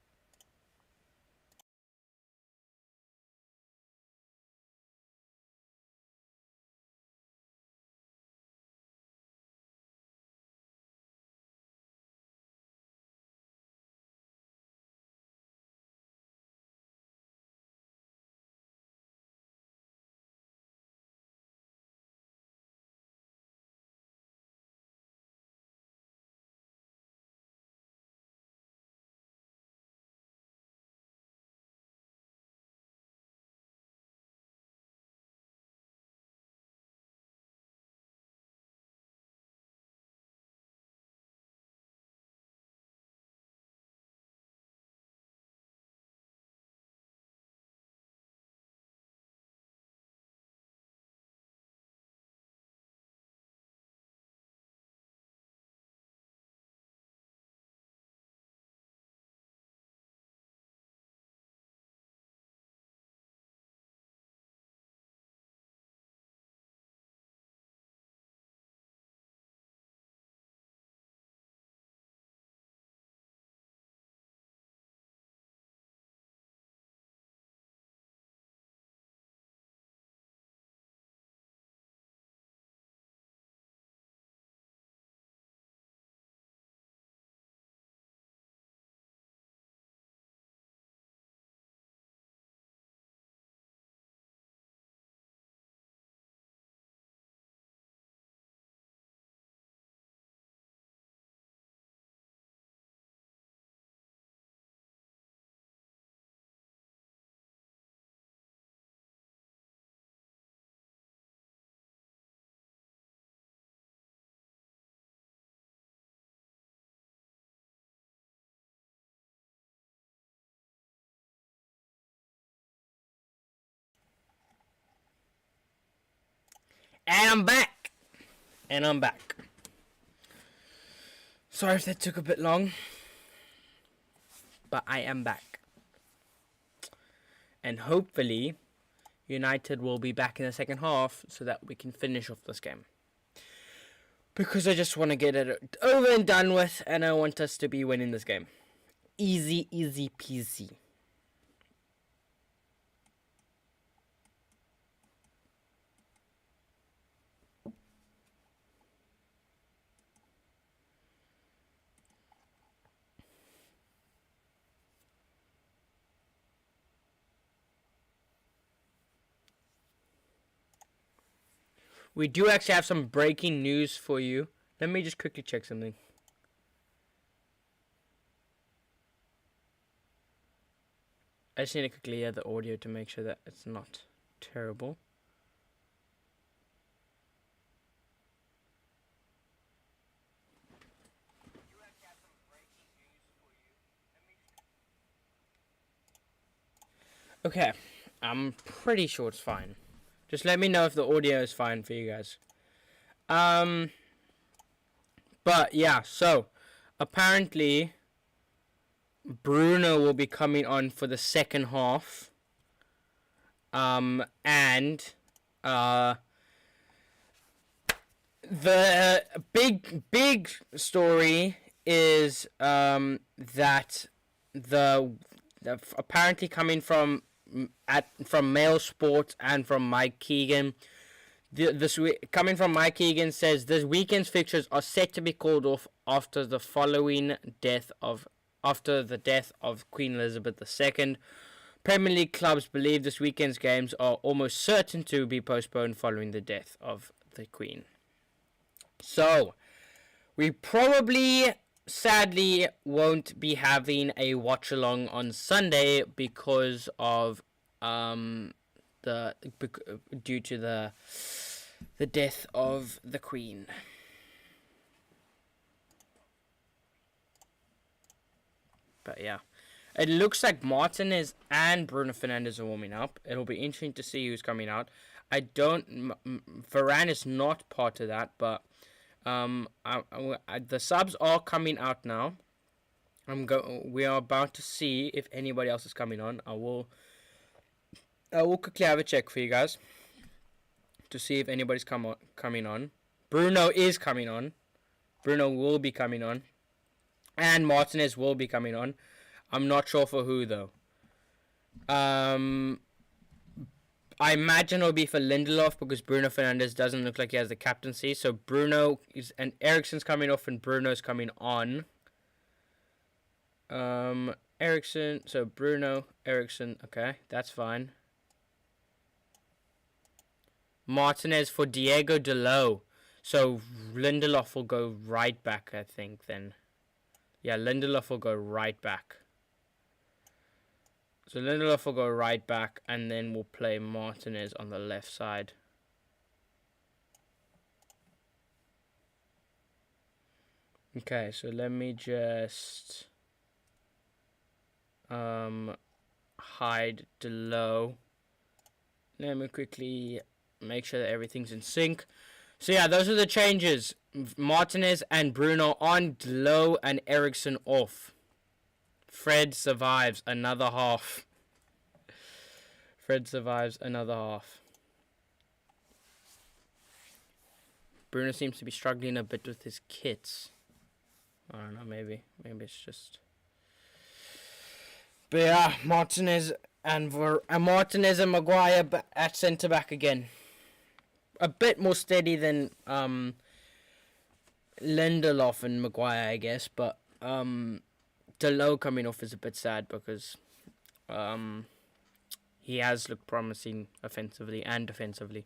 And I'm back. And I'm back. Sorry if that took a bit long, but I am back. And hopefully, United will be back in the second half so that we can finish off this game. Because I just want to get it over and done with, and I want us to be winning this game. Easy, easy peasy. We do actually have some breaking news for you. Let me just quickly check something. I just need to quickly hear the audio to make sure that it's not terrible. Okay, I'm pretty sure it's fine. Just let me know if the audio is fine for you guys. But yeah, so apparently Bruno will be coming on for the second half. And the big story is that the apparently coming from Mail Sport and from Mike Keegan. Coming from Mike Keegan says this weekend's fixtures are set to be called off after the death of Queen Elizabeth II. Premier League clubs believe this weekend's games are almost certain to be postponed following the death of the Queen. So, we probably sadly won't be having a watch along on Sunday because of the due to the death of the Queen. But yeah, it looks like Martinez and Bruno Fernandes are warming up. It'll be interesting to see who's coming out. I don't. Varane is not part of that, but the subs are coming out now. We are about to see if anybody else is coming on. I will quickly have a check for you guys to see if anybody's coming on. Bruno is coming on. Bruno will be coming on, and Martinez will be coming on. I'm not sure for who though. I imagine it'll be for Lindelof because Bruno Fernandes doesn't look like he has the captaincy. So Bruno and Eriksen's coming off and Bruno's coming on. Eriksen, so Bruno, Eriksen, okay, that's fine. Martinez for Diego Dalot. So Lindelof will go right back, I think, then. Yeah, Lindelof will go right back. So Lindelof will go right back, and then we'll play Martinez on the left side. Okay, so let me just hide Dalot. Let me quickly make sure that everything's in sync. So yeah, those are the changes. Martinez and Bruno on, Dalot and Eriksen off. Fred survives another half. Fred survives another half. Bruno seems to be struggling a bit with his kits. I don't know, maybe it's just... But yeah, Martinez and Maguire at centre back again. A bit more steady than Lindelof and Maguire, I guess, but Dalot coming off is a bit sad because he has looked promising offensively and defensively.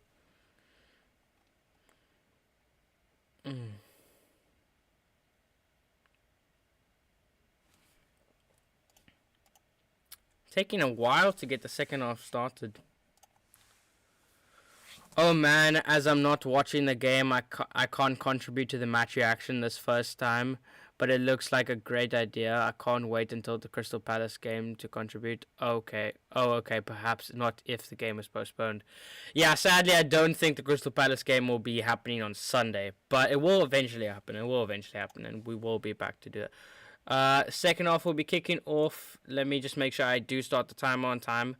Taking a while to get the second half started. Oh man, as I'm not watching the game, I can't contribute to the match reaction this first time. But it looks like a great idea. I can't wait until the Crystal Palace game to contribute. Okay. Oh, okay. Perhaps not if the game is postponed. Yeah, sadly, I don't think the Crystal Palace game will be happening on Sunday. But it will eventually happen. It will eventually happen. And we will be back to do it. Second half will be kicking off. Let me just make sure I do start the timer on time.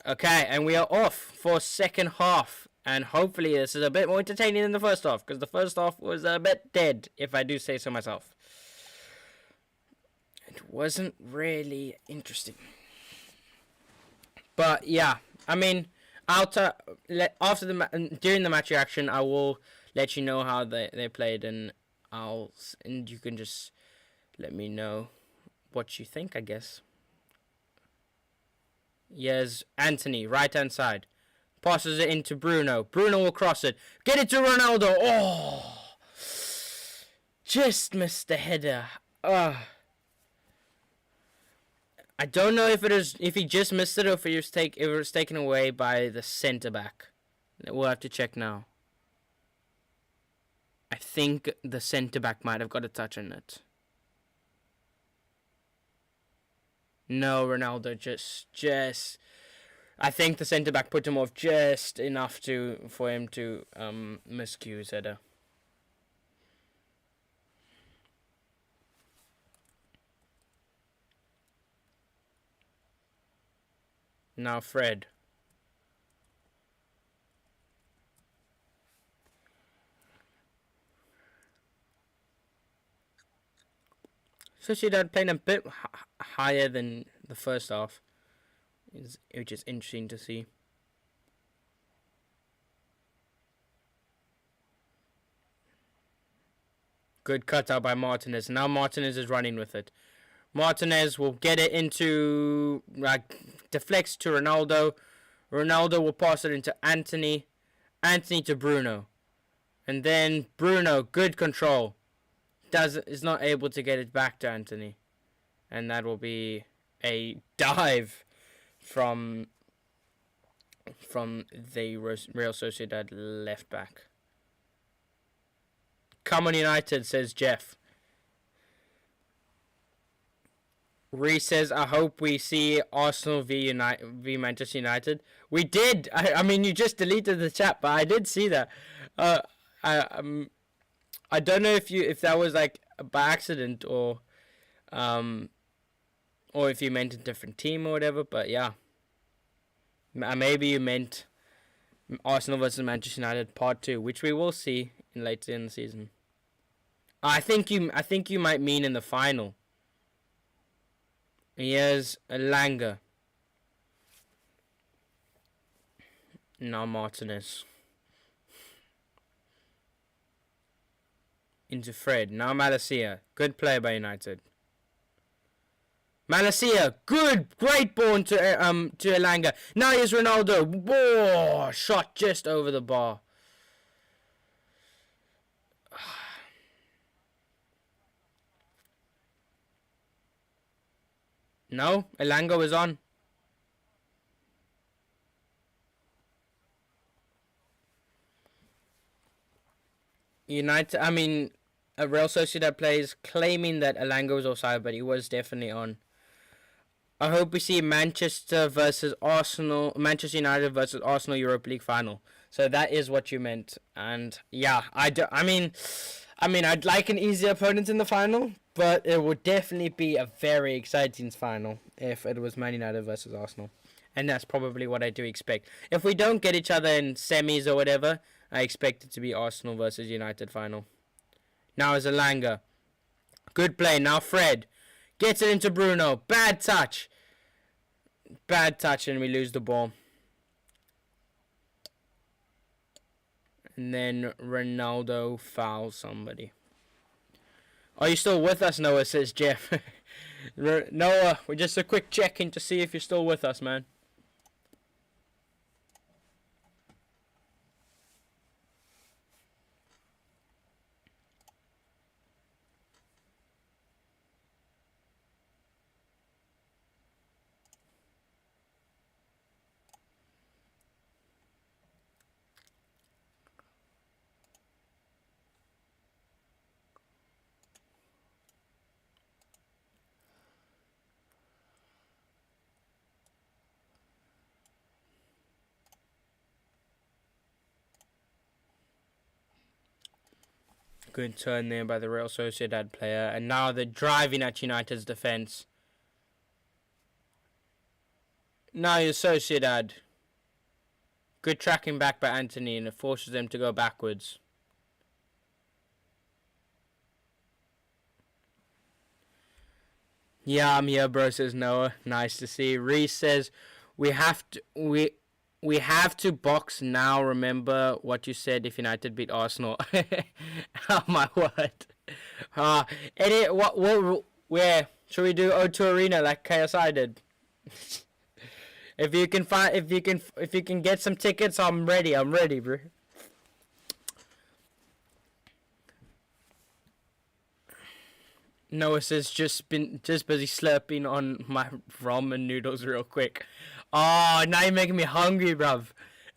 Okay, and we are off for second half. And hopefully this is a bit more entertaining than the first half, because the first half was a bit dead, if I do say so myself. It wasn't really interesting. But yeah, I mean, during the match reaction, I will let you know how they played, and you can just let me know what you think, I guess. Yes, Anthony, right hand side. Passes it into Bruno. Bruno will cross it. Get it to Ronaldo. Oh! Just missed the header. I don't know if he just missed it or if it was taken away by the centre back. We'll have to check now. I think the centre back might have got a touch on it. No, Ronaldo just. I think the centre back put him off just enough for him to miscue his header. Now Fred. Sociedad playing a bit higher than the first half, which is interesting to see. Good cutout by Martinez. Now Martinez is running with it. Martinez will get it into, deflects to Ronaldo. Ronaldo will pass it into Anthony. Anthony to Bruno. And then Bruno, good control. is not able to get it back to Anthony, and that will be a dive from the Real Sociedad left back. Come on, United, says Jeff. Reese says, I hope we see Arsenal v Manchester United. We did. I mean, you just deleted the chat, but I did see that. I don't know if that was like by accident or if you meant a different team or whatever. But yeah, maybe you meant Arsenal versus Manchester United Part 2, which we will see later in the season. I think you might mean in the final. Here's Langer. Now Martinez. Into Fred. Now Malacia. Good play by United. Malacia. Good. Great ball to Elanga. Now here's Ronaldo. Whoa. Shot just over the bar. No, Elanga was on. Real Sociedad players claiming that Elanga was offside, but he was definitely on. I hope we see Manchester United versus Arsenal Europa League final. So that is what you meant, and yeah, I'd like an easier opponent in the final, but it would definitely be a very exciting final if it was Man United versus Arsenal. And that's probably what I do expect. If we don't get each other in semis or whatever, I expect it to be Arsenal versus United final. Now is Elanga. Good play. Now Fred. Gets it into Bruno. Bad touch. And we lose the ball. And then Ronaldo fouls somebody. Are you still with us, Noah? Says Jeff. Noah, we're just a quick check-in to see if you're still with us, man. Good turn there by the Real Sociedad player. And now they're driving at United's defence. Now your Sociedad. Good tracking back by Anthony, and it forces them to go backwards. Yeah, I'm here, bro, says Noah. Nice to see. Reese says, we have to box now. Remember what you said if United beat Arsenal. Oh my word. Eddie, where should we do O2 Arena like KSI did? If you can get some tickets, I'm ready, bro. Noah says just busy slurping on my ramen noodles real quick. Oh, now you're making me hungry, bruv.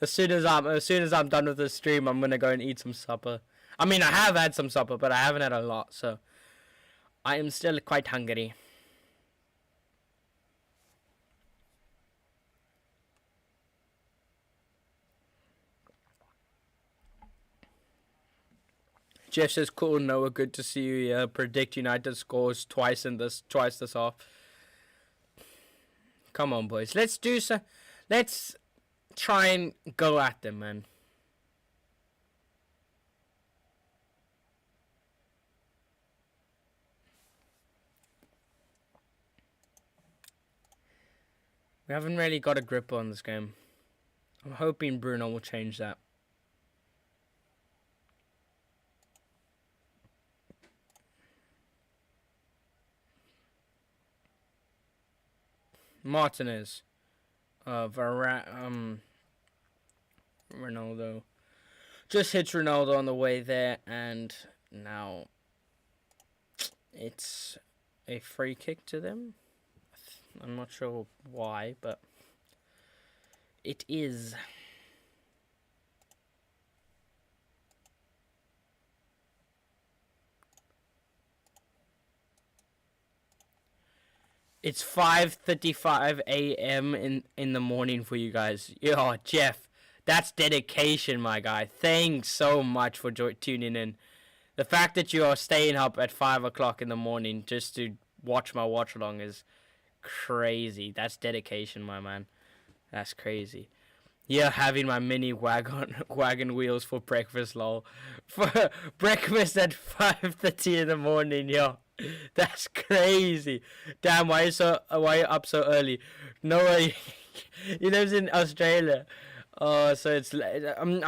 As soon as I'm done with the stream, I'm gonna go and eat some supper. I mean, I have had some supper, but I haven't had a lot, so I am still quite hungry. Jeff says, cool, Noah, good to see you here. Predict United scores twice this half. Come on, boys. Let's try and go at them, man. We haven't really got a grip on this game. I'm hoping Bruno will change that. Martinez. Ronaldo. Just hits Ronaldo on the way there, and now... It's a free kick to them. I'm not sure why, but it is. It's 5:35 a.m. in the morning for you guys. Yo, Jeff, that's dedication, my guy. Thanks so much for tuning in. The fact that you are staying up at 5 o'clock in the morning just to watch my watch along is crazy. That's dedication, my man. That's crazy. Yeah, having my mini wagon wheels for breakfast, lol. For breakfast at 5:30 in the morning, yo. That's crazy. Damn, why you up so early? No way. He lives in Australia. Oh, so it's I mean,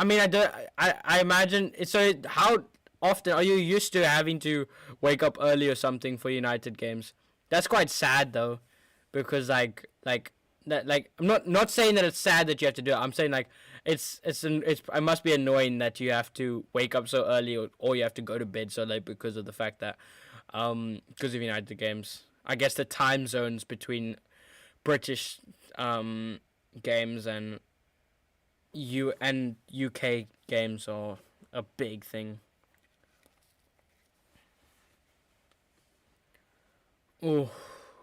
I imagine so. How often are you used to having to wake up early or something for United games? That's quite sad though, because I'm not saying that it's sad that you have to do it. I'm saying like it must be annoying that you have to wake up so early, or you have to go to bed so late because of the fact that because of United games. I guess the time zones between British games and UK games are a big thing. Oh,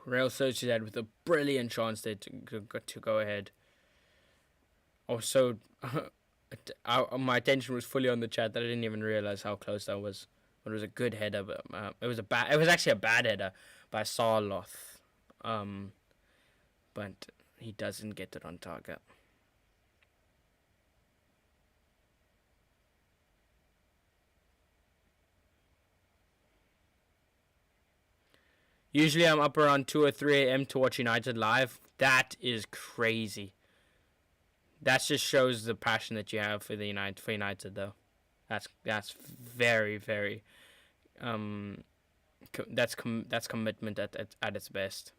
Real Sociedad with a brilliant chance there to go ahead. Also, my attention was fully on the chat that I didn't even realize how close that was. But it was a good header, but it was actually a bad header by Sarloth. But he doesn't get it on target. Usually I'm up around 2 or 3 a.m. to watch United live. That is crazy. That just shows the passion that you have for United though. That's very, very that's commitment at its best.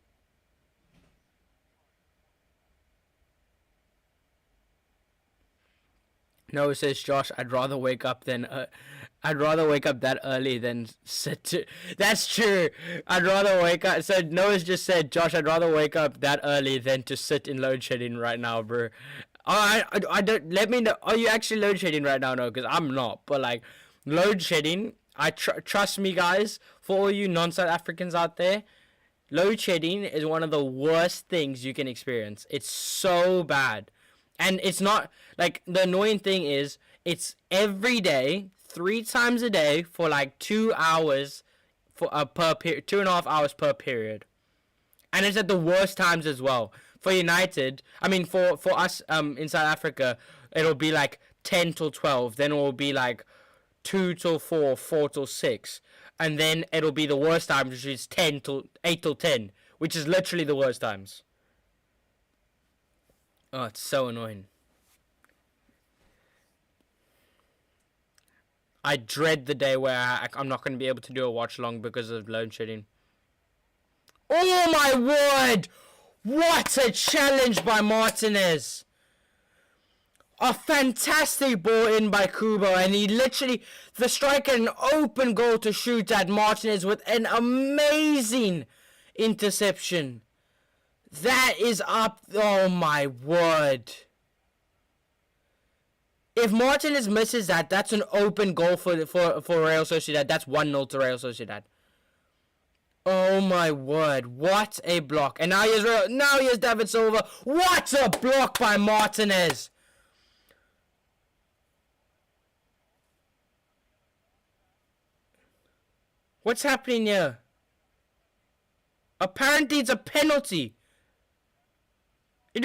No, says Josh, I'd rather wake up that early than sit to. That's true. I'd rather wake up. So Noah's just said, Josh, I'd rather wake up that early than to sit in load shedding right now, bro. I don't. Let me know. Are you actually load shedding right now? No, because I'm not. But like, load shedding. Trust me, guys. For all you non-South Africans out there, load shedding is one of the worst things you can experience. It's so bad. And it's not like the annoying thing is it's every day, 3 times a day for like 2 hours for per period, 2.5 hours per period, and it's at the worst times as well. For United, I mean for us in South Africa, it'll be like 10 till 12, then it will be like 2 till 4, 4 till 6, and then it'll be the worst times, which is 8 till 10, which is literally the worst times. Oh, it's so annoying. I dread the day where I'm not going to be able to do a watch along because of load shedding. Oh my word! What a challenge by Martinez! A fantastic ball in by Kubo, and he literally, the striker, an open goal to shoot at Martinez with an amazing interception. That is up. Oh my word. If Martinez misses that, that's an open goal for Real Sociedad. That's 1-0 to Real Sociedad. Oh my word. What a block. And now here's David Silva. What a block by Martinez. What's happening here? Apparently it's a penalty. It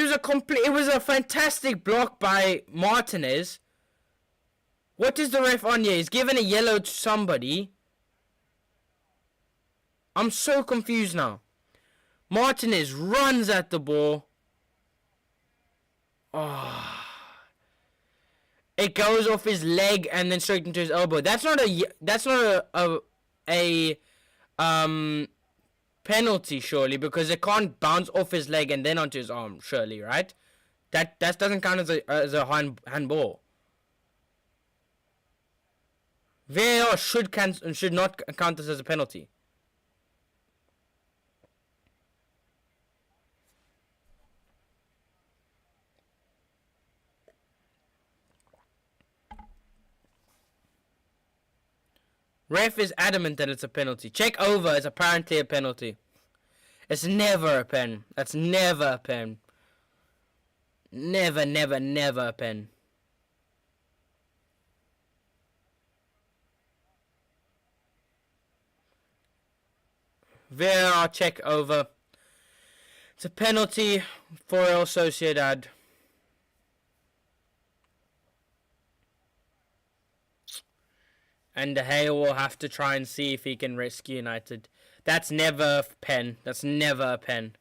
was a fantastic block by Martinez. What is the ref on here? He's given a yellow to somebody. I'm so confused now. Martinez runs at the ball. Oh. It goes off his leg and then straight into his elbow. That's not a penalty, surely, because it can't bounce off his leg and then onto his arm, surely, right? That doesn't count as a handball. VAR should not count this as a penalty. Ref is adamant that it's a penalty. Check over is apparently a penalty. It's never a pen. That's never a pen. Never, never, never a pen. VAR check over. It's a penalty for El Sociedad. And De Gea will have to try and see if he can rescue United. That's never a pen. That's never a pen.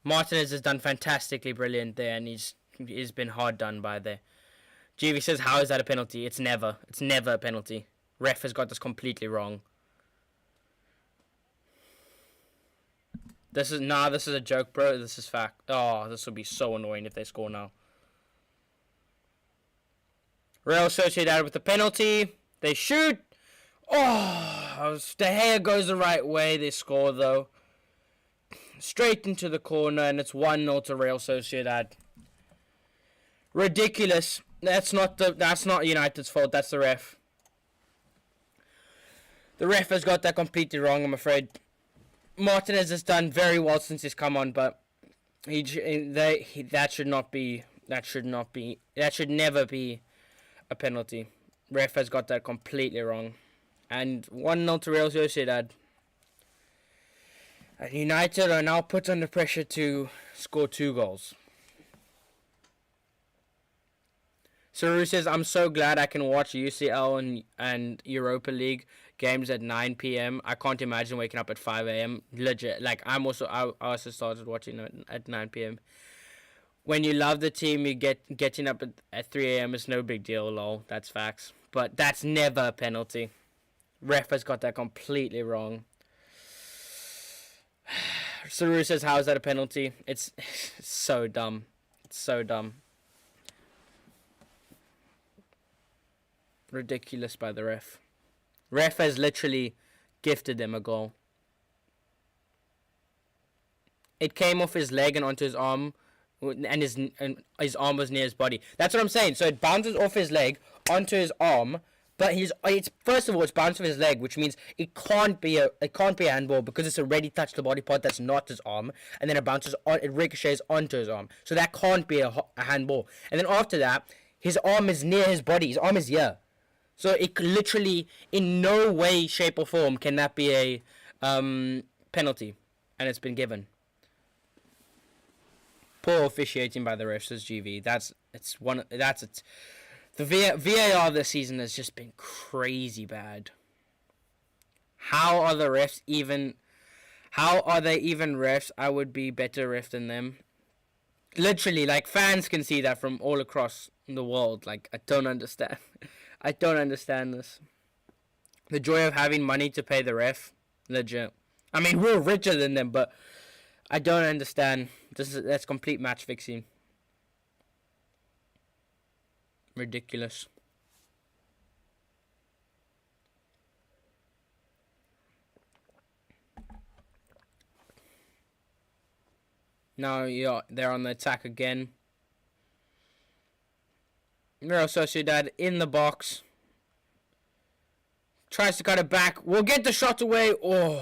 Martinez has done fantastically brilliant there, and he's been hard done by there. GV says, how is that a penalty? It's never. It's never a penalty. Ref has got this completely wrong. This is a joke, bro. This is fact. Oh, this will be so annoying if they score now. Real Sociedad with the penalty. They shoot. Oh, De Gea goes the right way. They score, though. Straight into the corner, and it's 1-0 to Real Sociedad. Ridiculous. That's not United's fault. That's the ref. The ref has got that completely wrong, I'm afraid. Martinez has done very well since he's come on, but that should never be a penalty. Ref has got that completely wrong. And 1-0 to Real Sociedad. And United are now put under pressure to score 2 goals. Saru says, I'm so glad I can watch UCL and Europa League games at 9 p.m. I can't imagine waking up at 5 a.m. Legit. Like, I also started watching at 9 p.m. When you love the team, getting up at 3 a.m. is no big deal, lol. That's facts. But that's never a penalty. Ref has got that completely wrong. Saru says, how is that a penalty? It's so dumb. It's so dumb. Ridiculous by the ref. Ref has literally gifted them a goal. It came off his leg and onto his arm, and his arm was near his body. That's what I'm saying. So it bounces off his leg onto his arm, but it's first of all it's bounced off his leg, which means it can't be a handball because it's already touched the body part that's not his arm, and then it ricochets onto his arm. So that can't be a handball. And then after that, his arm is near his body. His arm is here. So it literally, in no way, shape, or form can that be a penalty, and it's been given. Poor officiating by the refs, says GV. The VAR this season has just been crazy bad. How are they even refs? I would be better ref than them. Literally, like, fans can see that from all across the world. Like, I don't understand. I don't understand this. The joy of having money to pay the ref. Legit. I mean, we're richer than them, but I don't understand. That's complete match fixing. Ridiculous. Now they're on the attack again. Real Sociedad in the box. Tries to cut it back. We'll get the shot away. Oh.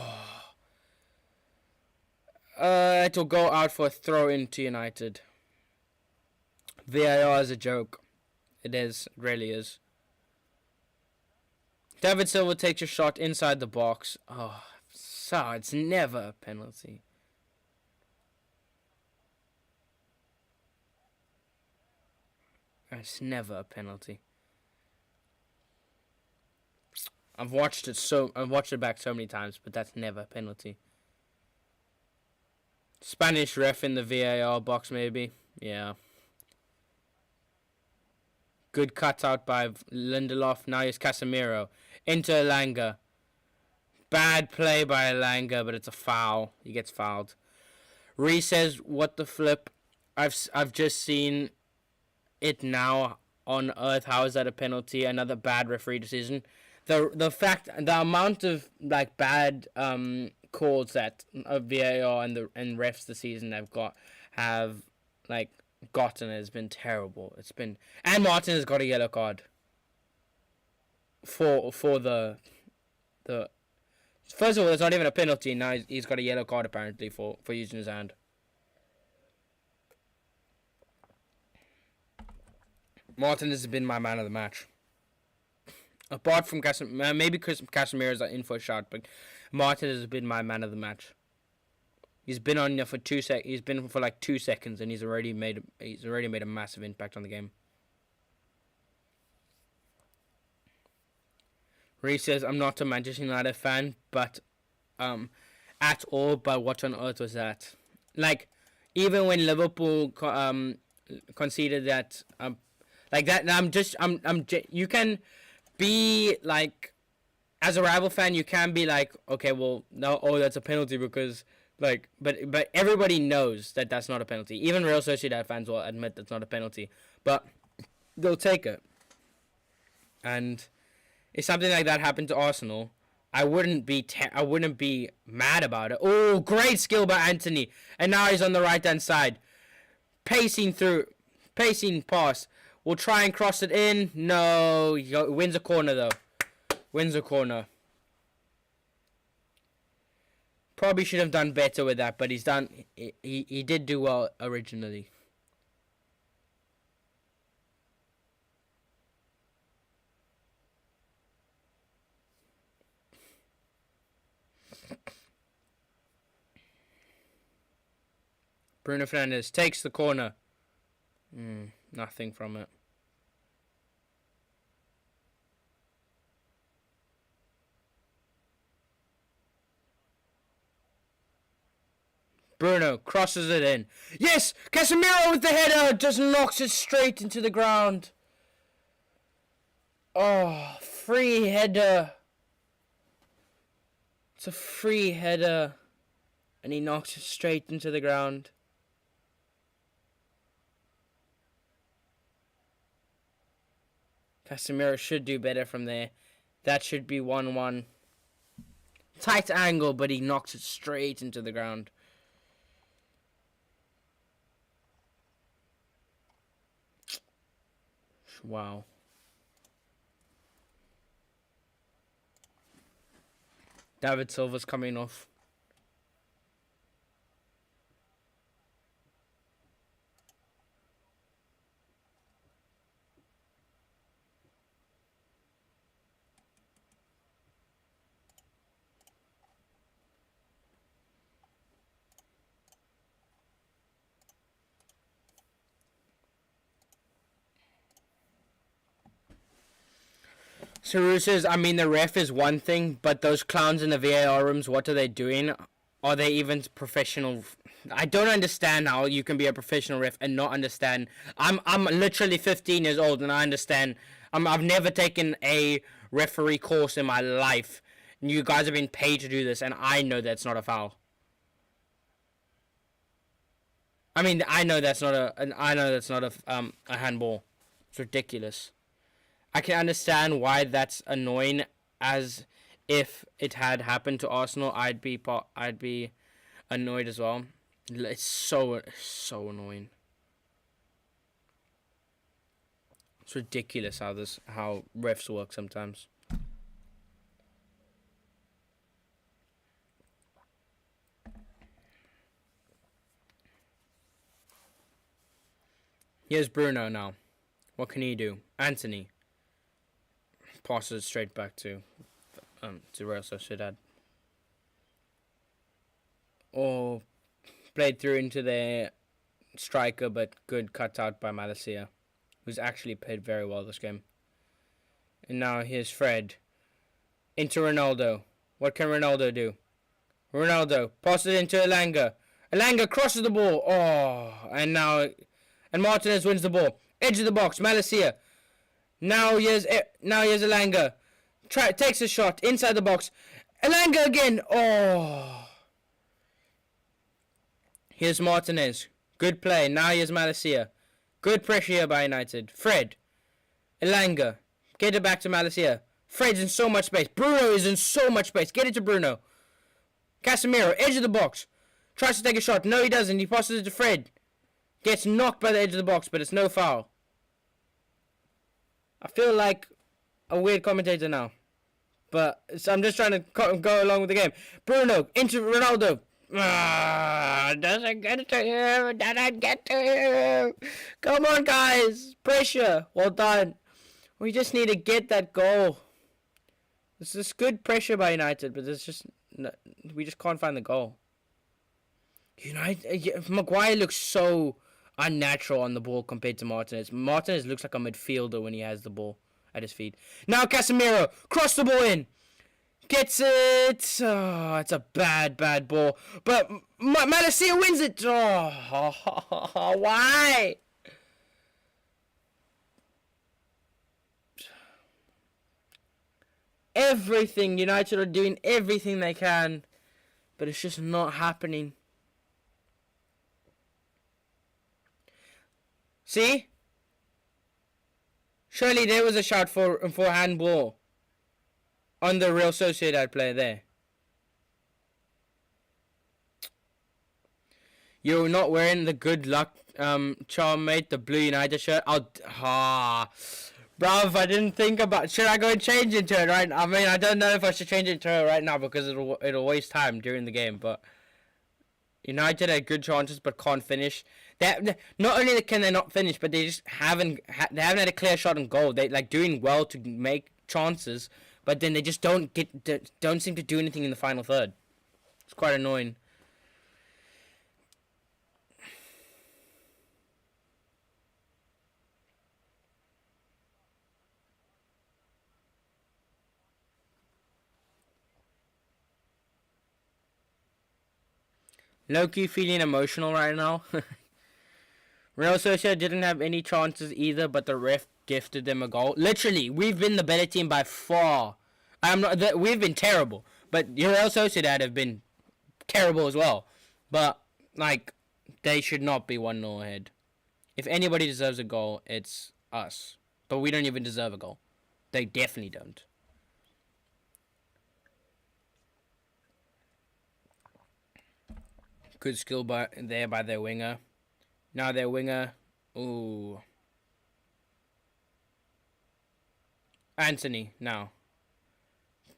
It'll go out for a throw into United. VAR is a joke. It is. It really is. David Silva takes a shot inside the box. Oh, so it's never a penalty. It's never a penalty. I've watched it back so many times, but that's never a penalty. Spanish ref in the VAR box, maybe. Yeah. Good cutout by Lindelof. Now here's Casemiro into Elanga. Bad play by Elanga, but it's a foul. He gets fouled. Ree says, "What the flip? I've just seen it now on Earth. How is that a penalty? Another bad referee decision." The amount of like bad calls that VAR and refs this season have gotten has been terrible. And Martin has got a yellow card for the the. First of all, it's not even a penalty. Now he's got a yellow card apparently for using his hand. Martinez has been my man of the match. Apart from maybe Casemiro is in for a shot, but Martinez has been my man of the match. He's been on there for 2 sec. He's been for like 2 seconds, and he's already made a massive impact on the game. Reece says, "I'm not a Manchester United fan, but at all. But what on earth was that? Like, even when Liverpool conceded that, like that. You can be like, as a rival fan, you can be like, okay, well, no, that's a penalty because." Like, but everybody knows that that's not a penalty. Even Real Sociedad fans will admit that's not a penalty, but they'll take it. And if something like that happened to Arsenal, I wouldn't be mad about it. Oh, great skill by Anthony, and now he's on the right hand side, pacing pass. We'll try and cross it in. No, he wins a corner though. Wins a corner. Probably should have done better with that, but he did do well originally. Bruno Fernandes takes the corner. Nothing from it. Bruno crosses it in. Yes! Casemiro with the header! Just knocks it straight into the ground. Oh, free header. It's a free header. And he knocks it straight into the ground. Casemiro should do better from there. That should be 1-1. Tight angle, but he knocks it straight into the ground. Wow. David Silva's coming off. Saru says, I mean, the ref is one thing, but those clowns in the VAR rooms, what are they doing? Are they even professional? I don't understand how you can be a professional ref and not understand. I'm literally 15 years old and I understand. I've never taken a referee course in my life. And you guys have been paid to do this, and I know that's not a foul. I mean, I know that's not a handball. It's ridiculous. I can understand why that's annoying. As if it had happened to Arsenal, I'd be annoyed as well. It's so annoying. It's ridiculous how refs work sometimes. Here's Bruno now. What can he do? Anthony passes it straight back to Real Sociedad. Oh, played through into their striker, but good cut out by Malacia, who's actually played very well this game. And now here's Fred. Into Ronaldo. What can Ronaldo do? Ronaldo passes it into Elanga. Elanga crosses the ball. Oh, and Martinez wins the ball. Edge of the box, Malacia. Now here's Elanga. Takes a shot inside the box. Elanga again. Oh. Here's Martinez. Good play. Now here's Malacia. Good pressure here by United. Fred. Elanga. Get it back to Malacia. Fred's in so much space. Bruno is in so much space. Get it to Bruno. Casemiro. Edge of the box. Tries to take a shot. No, he doesn't. He passes it to Fred. Gets knocked by the edge of the box, but it's no foul. I feel like a weird commentator now. But so I'm just trying to go along with the game. Bruno into Ronaldo. Doesn't get to him. Doesn't get to him. Come on, guys. Pressure. Well done. We just need to get that goal. This is good pressure by United, but there's just we just can't find the goal. Maguire looks so unnatural on the ball compared to Martinez. Martinez looks like a midfielder when he has the ball at his feet. Now Casemiro, cross the ball in. Gets it. Oh, it's a bad ball. But Malacia wins it. Oh, why? Everything. United are doing everything they can. But it's just not happening. See? Surely there was a shout for handball on the Real Sociedad player there. You're not wearing the good luck charm, mate, the blue United shirt. Bruv, I didn't think about... Should I go and change into it right now? I mean, I don't know if I should change it to it right now because it'll waste time during the game, but... United had good chances but can't finish. Not only can they not finish, but they just haven't had a clear shot on goal. They like doing well to make chances, but then they just don't seem to do anything in the final third. It's quite annoying. Low-key feeling emotional right now. Real Sociedad didn't have any chances either, but the ref gifted them a goal. Literally, we've been the better team by far. We've been terrible, but Real Sociedad have been terrible as well. But like, they should not be 1-0 ahead. If anybody deserves a goal, it's us. But we don't even deserve a goal. They definitely don't. Good skill by their winger. Now their winger. Ooh. Anthony now.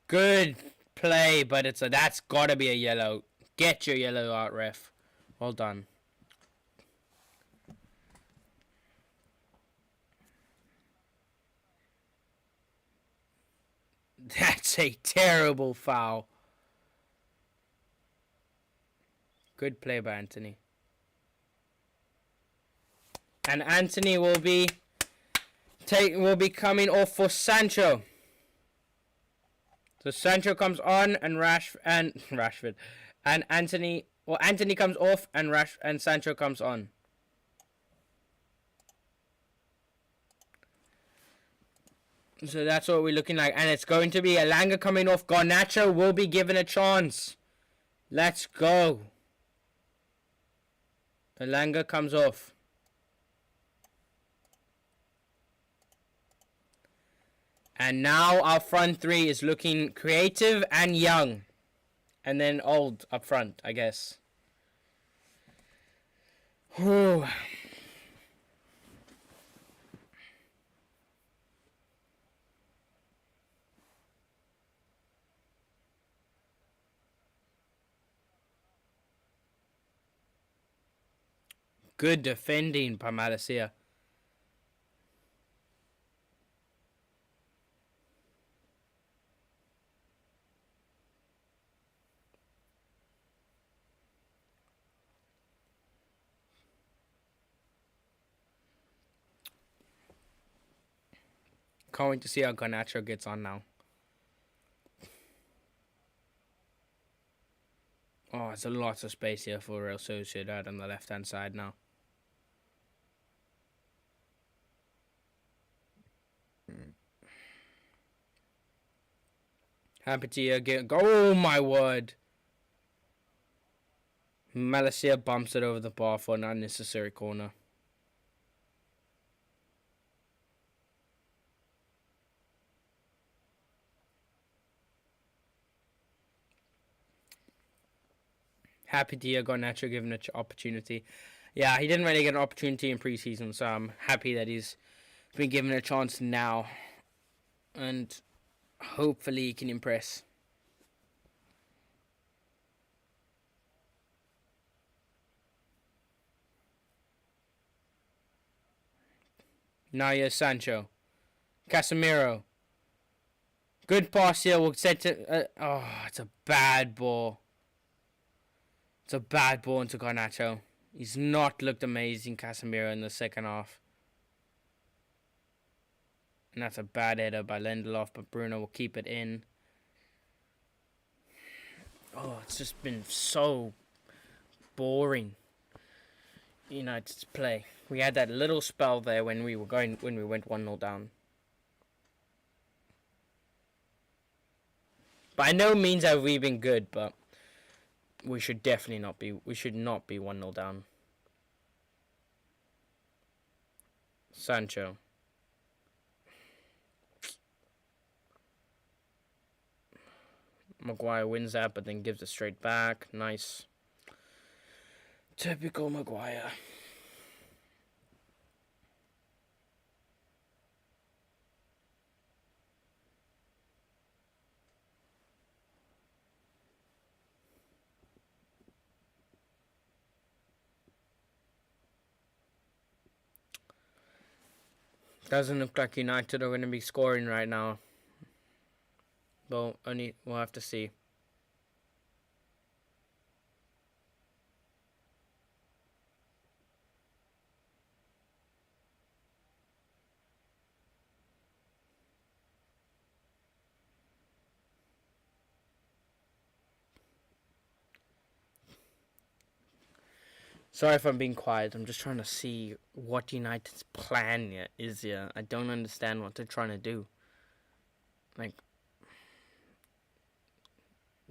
Good play, but that's gotta be a yellow. Get your yellow out, ref. Well done. That's a terrible foul. Good play by Anthony. And Anthony will be coming off for Sancho. So Sancho comes on and Rashford and Anthony comes off and Sancho comes on. So that's what we're looking like, and it's going to be Elanga coming off. Garnacho will be given a chance. Let's go. Elanga comes off. And now our front three is looking creative and young. And then old up front, I guess. Whew. Good defending by Malacia. Can't wait to see how Garnacho gets on now. Oh, it's a lot of space here for Real Sociedad on the left-hand side now. Happy to get go. Oh my word! Malacia bumps it over the bar for an unnecessary corner. Happy Diego Garnacho given an opportunity. Yeah, he didn't really get an opportunity in preseason, so I'm happy that he's been given a chance now. And Hopefully he can impress. Now here's Sancho. Casemiro. Good pass here. We'll set to... it's a bad ball. It's a bad ball into Garnacho. He's not looked amazing, Casemiro, in the second half. And that's a bad header by Lindelof, but Bruno will keep it in. Oh, it's just been so boring. United's play. We had that little spell there when we went 1-0 down. By no means have we been good, but we should definitely not be. We should not be 1-0 down. Sancho. Maguire wins that, but then gives it straight back. Nice. Typical Maguire. Doesn't look like United are going to be scoring right now. Well, we'll have to see. Sorry if I'm being quiet. I'm just trying to see what United's plan is here. I don't understand what they're trying to do. Like,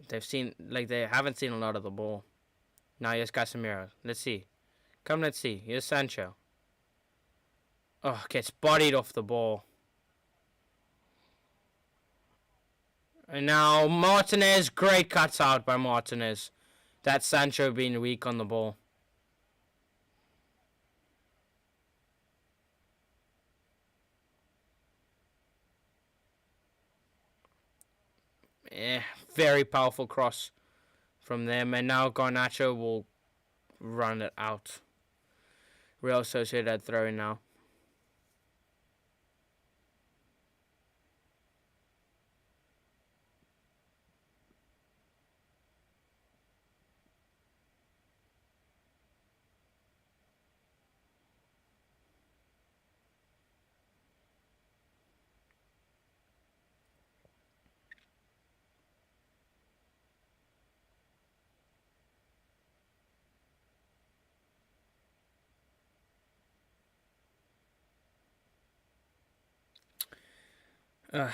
they haven't seen a lot of the ball. Now here's Casemiro. Let's see. Let's see. Here's Sancho. Oh, gets bodied off the ball. And now Martinez. Great cuts out by Martinez. That's Sancho being weak on the ball. Very powerful cross from them. And now Garnacho will run it out. Real Sociedad throwing now.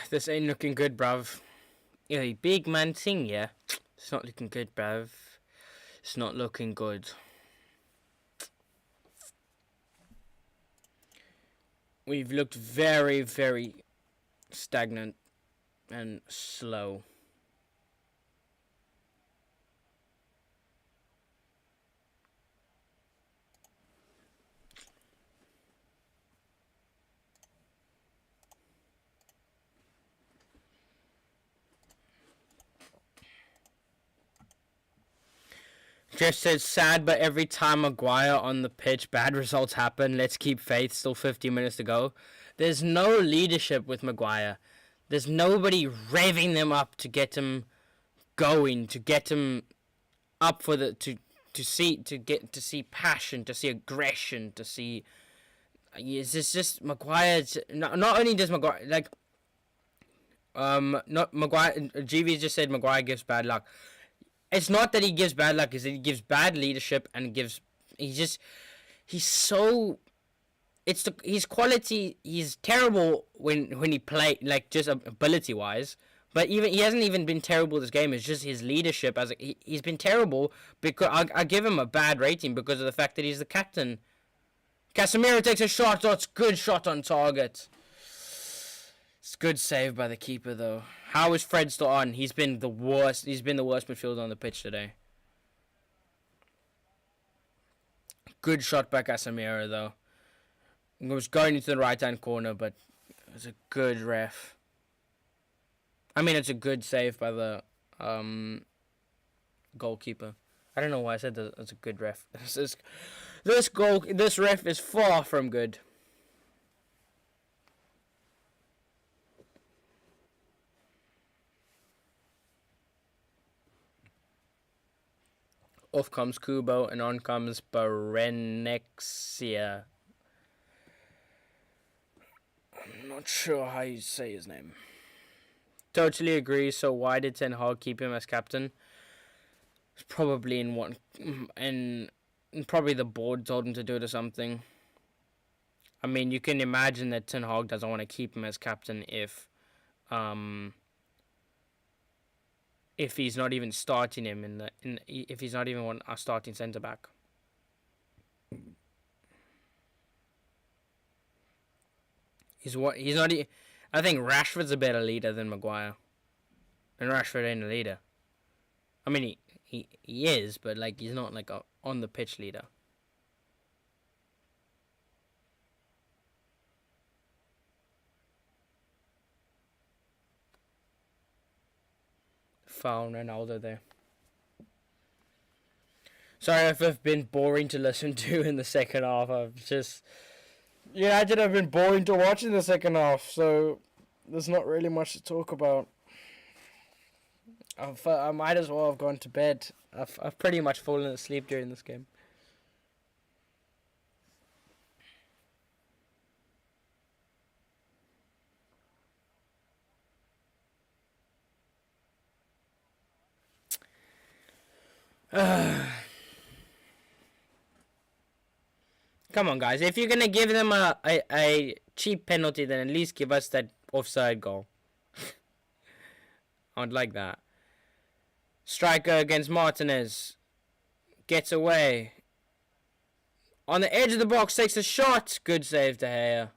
This ain't looking good, bruv. Yeah, big man thing, yeah. It's not looking good, bruv. It's not looking good. We've looked very, very stagnant and slow. Just said sad, but every time Maguire on the pitch, bad results happen. Let's keep faith. Still 50 minutes to go. There's no leadership with Maguire. There's nobody revving them up to get him going, to get him up for the to see passion, to see aggression, to see. It's just Maguire. Not only does Maguire not Maguire. GV just said Maguire gives bad luck. It's not that he gives bad luck, it's that he gives bad leadership and he's so his quality. He's terrible when he play, like, just ability wise, but even he hasn't even been terrible this game. It's just his leadership he's been terrible, because I give him a bad rating because of the fact that he's the captain. Casemiro takes a shot. That's good shot on target. It's good save by the keeper, though. How is Fred still on? He's been the worst. He's been the worst midfielder on the pitch today. Good shot by Casemiro, though. It was going into the right-hand corner, but it was a good ref. I mean, it's a good save by the goalkeeper. I don't know why I said that it's a good ref. This ref is far from good. Off comes Kubo and on comes Berenexia. I'm not sure how you say his name. Totally agree. So why did Ten Hag keep him as captain? It's probably and probably the board told him to do it or something. I mean, you can imagine that Ten Hag doesn't want to keep him as captain if he's not even starting him if he's not even a starting centre back. He's not. I think Rashford's a better leader than Maguire, and Rashford ain't a leader. I mean, he is, but like he's not like a on the pitch leader. Foul Ronaldo there. Sorry if I've been boring to listen to in the second half. I've just United have been boring to watch in the second half, so there's not really much to talk about. I might as well have gone to bed. I've pretty much fallen asleep during this game. Come on, guys. If you're going to give them a cheap penalty, then at least give us that offside goal. I'd like that. Striker against Martinez. Gets away. On the edge of the box, takes a shot. Good save, De Gea.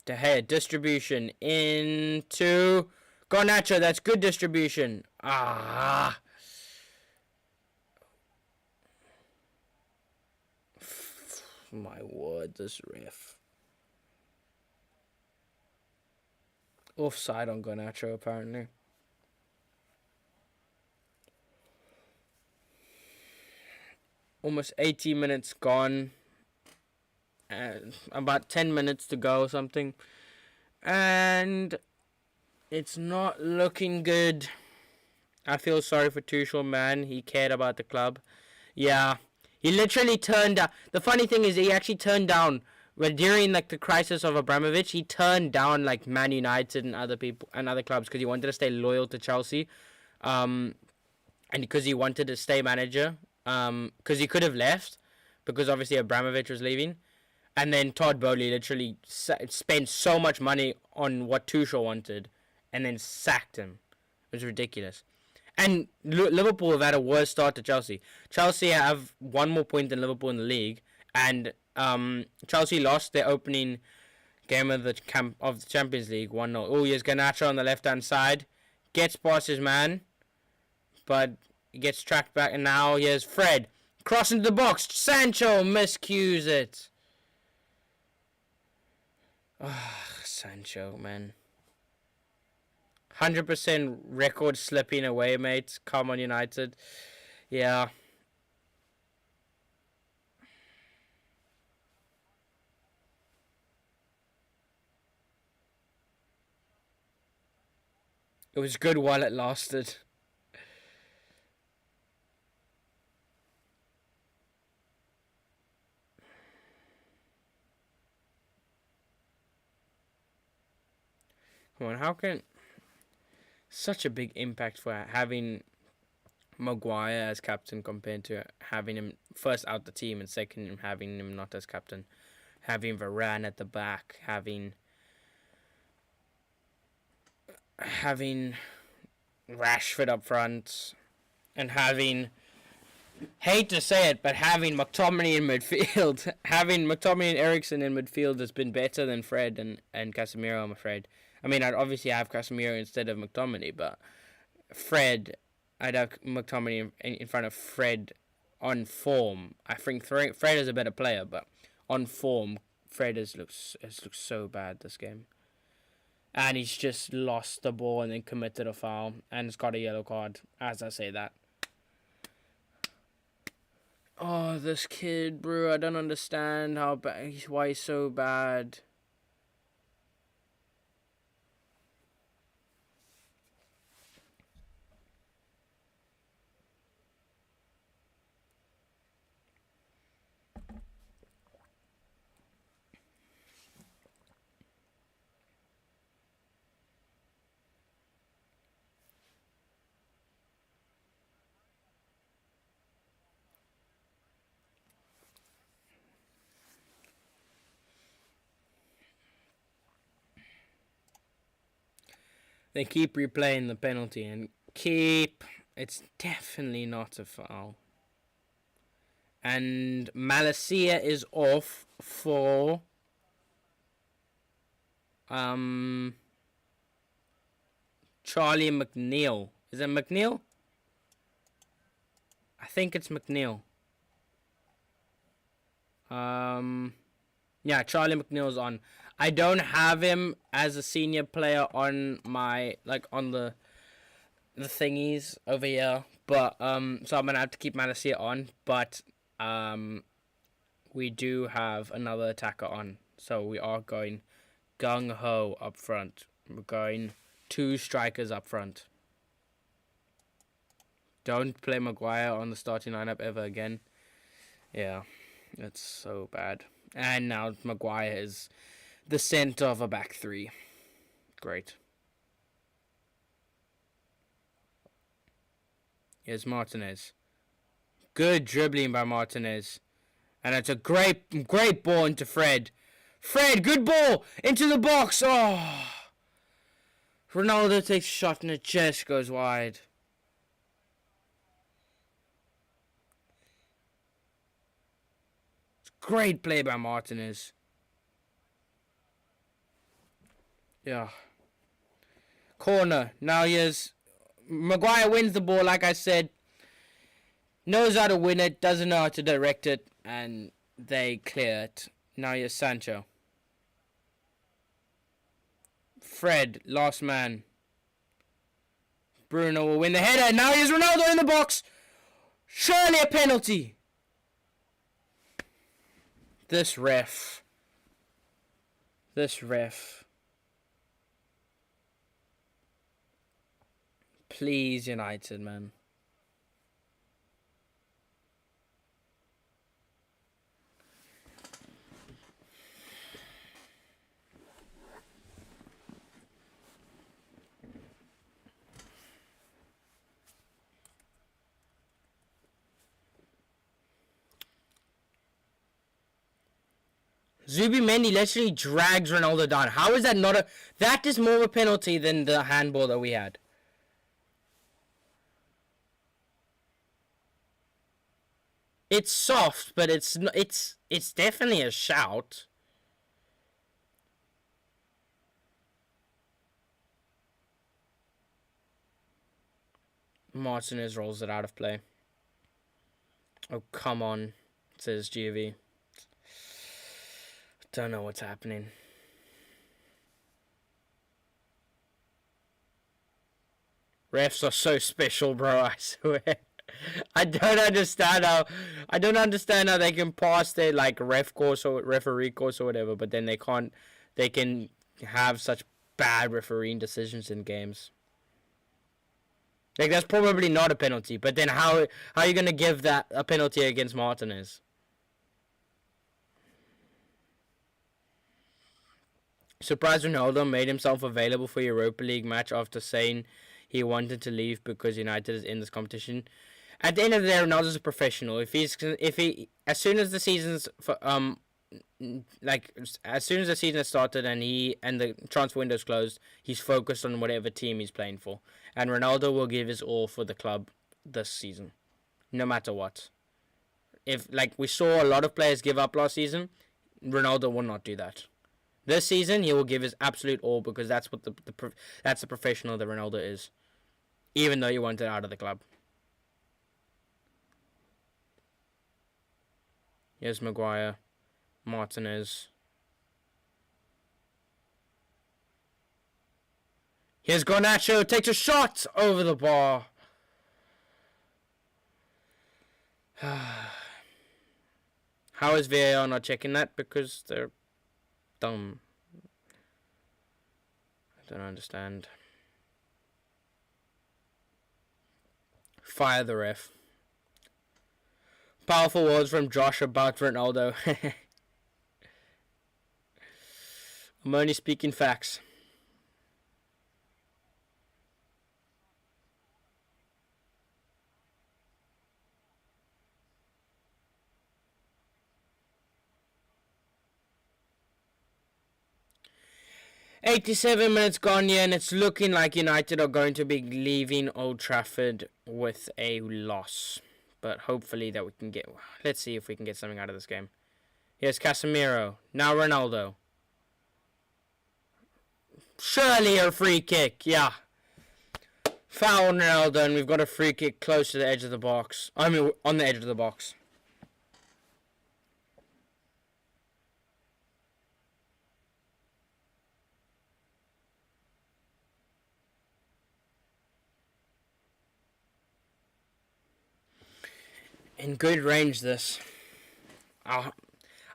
De Gea, distribution into Garnacho. That's good distribution. Ah. My word, this ref. Offside on Garnacho, apparently. Almost 80 minutes gone. And about 10 minutes to go or something. And it's not looking good. I feel sorry for Tuchel, man. He cared about the club. Yeah. He literally turned down. The funny thing is, he actually turned down. But during like the crisis of Abramovich, he turned down like Man United and other people and other clubs because he wanted to stay loyal to Chelsea, and because he wanted to stay manager. Because he could have left, because obviously Abramovich was leaving, and then Todd Bowley literally spent so much money on what Tuchel wanted, and then sacked him. It was ridiculous. And Liverpool have had a worse start to Chelsea. Chelsea have one more point than Liverpool in the league, and Chelsea lost their opening game of the Champions League 1-0. Oh, here's Garnacho on the left-hand side. Gets past his man, but he gets tracked back, and now here's Fred. Cross into the box. Sancho miscues it. Sancho, man. 100% record slipping away, mate. Come on, United. Yeah. It was good while it lasted. Come on, how can... Such a big impact for having Maguire as captain compared to having him first out the team and second having him not as captain. Having Varane at the back, having Rashford up front, and having, hate to say it, but having McTominay in midfield. Having McTominay and Eriksen in midfield has been better than Fred and Casemiro, I'm afraid. I mean, I'd obviously have Casemiro instead of McTominay, but Fred, I'd have McTominay in front of Fred on form. I think Fred is a better player, but on form, Fred has looked so bad this game. And he's just lost the ball and then committed a foul. And it's got a yellow card as I say that. Oh, this kid, bro. I don't understand why he's so bad. They keep replaying the penalty and it's definitely not a foul. And Malacia is off for Charlie McNeil. Is it McNeil? I think it's McNeil. Yeah, Charlie McNeil's on. I don't have him as a senior player on my on the thingies over here, but so I'm gonna have to keep Malacia on. But we do have another attacker on, so we are going gung ho up front. We're going 2 strikers up front. Don't play Maguire on the starting lineup ever again. Yeah, it's so bad. And now Maguire is the centre of a back 3. Great. Here's Martinez. Good dribbling by Martinez. And it's a great ball into Fred. Fred, good ball! Into the box! Oh! Ronaldo takes a shot and it just goes wide. Great play by Martinez. Yeah. Corner. Now here's Maguire wins the ball, like I said. Knows how to win it, doesn't know how to direct it, and they clear it. Now here's Sancho. Fred, last man. Bruno will win the header. Now here's Ronaldo in the box. Surely a penalty. This ref. Please, United, man. Zubimendi literally drags Ronaldo down. How is that not a... That is more of a penalty than the handball that we had. It's soft, but it's definitely a shout. Martinez rolls it out of play. Oh, come on, says GV. Don't know what's happening. Refs are so special, bro, I swear. I don't understand how they can pass their ref course or referee course or whatever, but then they can have such bad refereeing decisions in games. That's probably not a penalty, but then how are you gonna give that a penalty against Martinez? Surprised Ronaldo made himself available for Europa League match after saying he wanted to leave because United is in this competition. At the end of the day, Ronaldo's a professional. As soon as the season's as soon as the season has started and the transfer window's closed, he's focused on whatever team he's playing for. And Ronaldo will give his all for the club this season, no matter what. If we saw a lot of players give up last season, Ronaldo will not do that. This season, he will give his absolute all because that's what that's the professional that Ronaldo is, even though he wanted out of the club. Here's Maguire, Martinez, Here's Garnacho, takes a shot over the bar. How is VAR not checking that? Because they're dumb. I don't understand. Fire the ref. Powerful words from Josh about Ronaldo. I'm only speaking facts. "87 minutes gone, yeah, and it's looking like United are going to be leaving Old Trafford with a loss. But hopefully that we can get... Let's see if we can get something out of this game. Here's Casemiro. Now Ronaldo. Surely a free kick, yeah. Foul Ronaldo, and we've got a free kick close to the edge of the box. I mean, on the edge of the box. In good range, this. I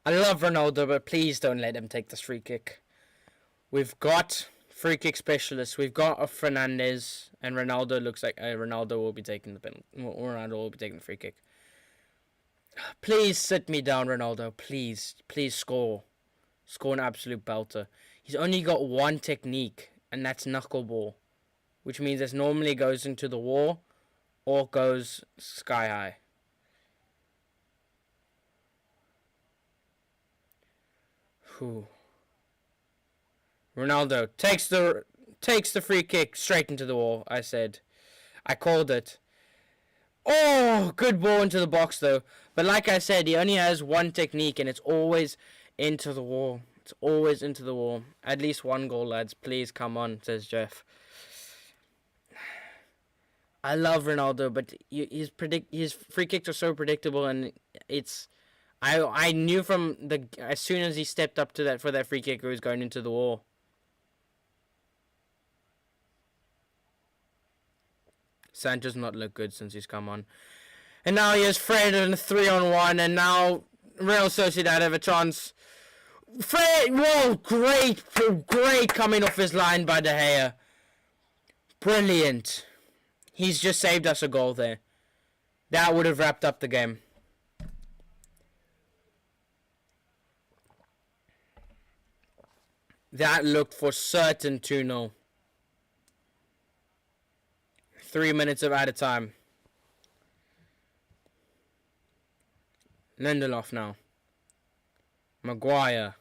love Ronaldo, but please don't let him take this free kick. We've got free kick specialists. We've got a Fernandes, and Ronaldo looks like Ronaldo will be taking the penalty. Ronaldo will be taking the free kick. Please sit me down, Ronaldo. Please, please score. Score an absolute belter. He's only got one technique, and that's knuckleball, which means it normally goes into the wall or goes sky high. Whew. Ronaldo takes the free kick straight into the wall. I called it. Oh, good ball into the box though. But like I said, he only has one technique and it's always into the wall. It's always into the wall. At least one goal, lads. Please come on, says Jeff. I love Ronaldo, but his free kicks are so predictable, and it's... I knew from as soon as he stepped up to that for that free kick, he was going into the wall. Sancho's not looked good since he's come on. And now he has Fred in a 3-on-1, and now Real Sociedad have a chance. Fred, whoa, great coming off his line by De Gea. Brilliant. He's just saved us a goal there. That would have wrapped up the game. That looked for certain 2-0. 3 minutes of added time. Lindelof now. Maguire.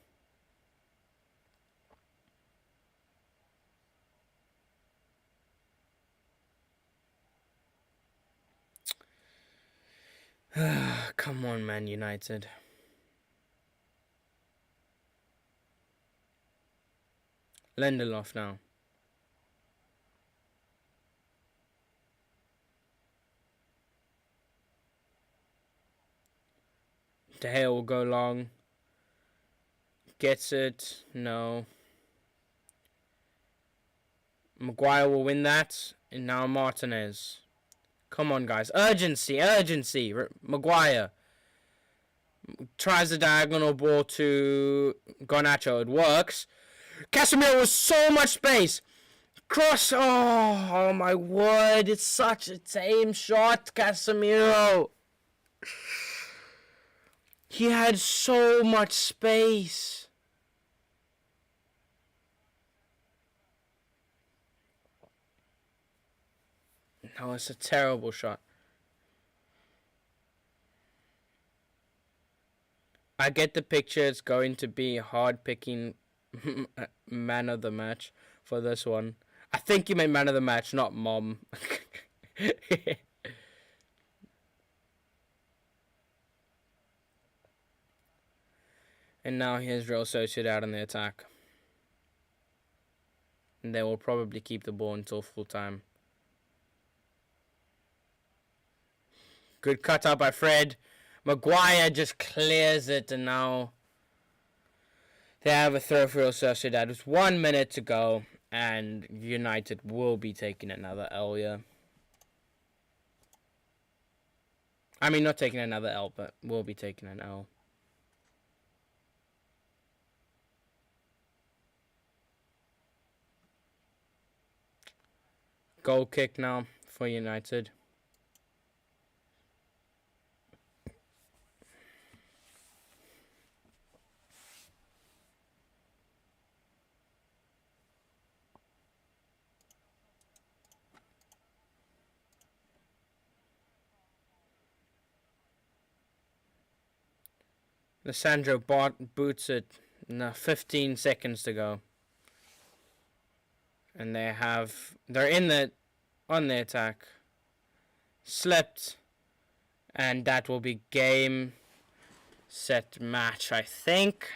Come on, Man United. Lindelof now. De Gea will go long. Gets it. No. Maguire will win that. And now Martinez. Come on, guys. Urgency. Maguire. Tries the diagonal ball to Garnacho. It works. Casemiro with so much space. Cross. Oh my word. It's such a tame shot, Casemiro. He had so much space. No, it's a terrible shot. I get the picture. It's going to be hard picking man of the match for this one. I think you meant man of the match, not mom. And now here's Real Sociedad on the attack. And they will probably keep the ball until full time. Good cut out by Fred. Maguire just clears it, and now they have a throw for Real Sociedad. There's 1 minute to go. and United will be taking another L, yeah. I mean, not taking another L, but will be taking an L. Goal kick now for United. Lissandro boots it. No, 15 seconds to go. And they're on the attack. Slipped. And that will be game, set, match, I think.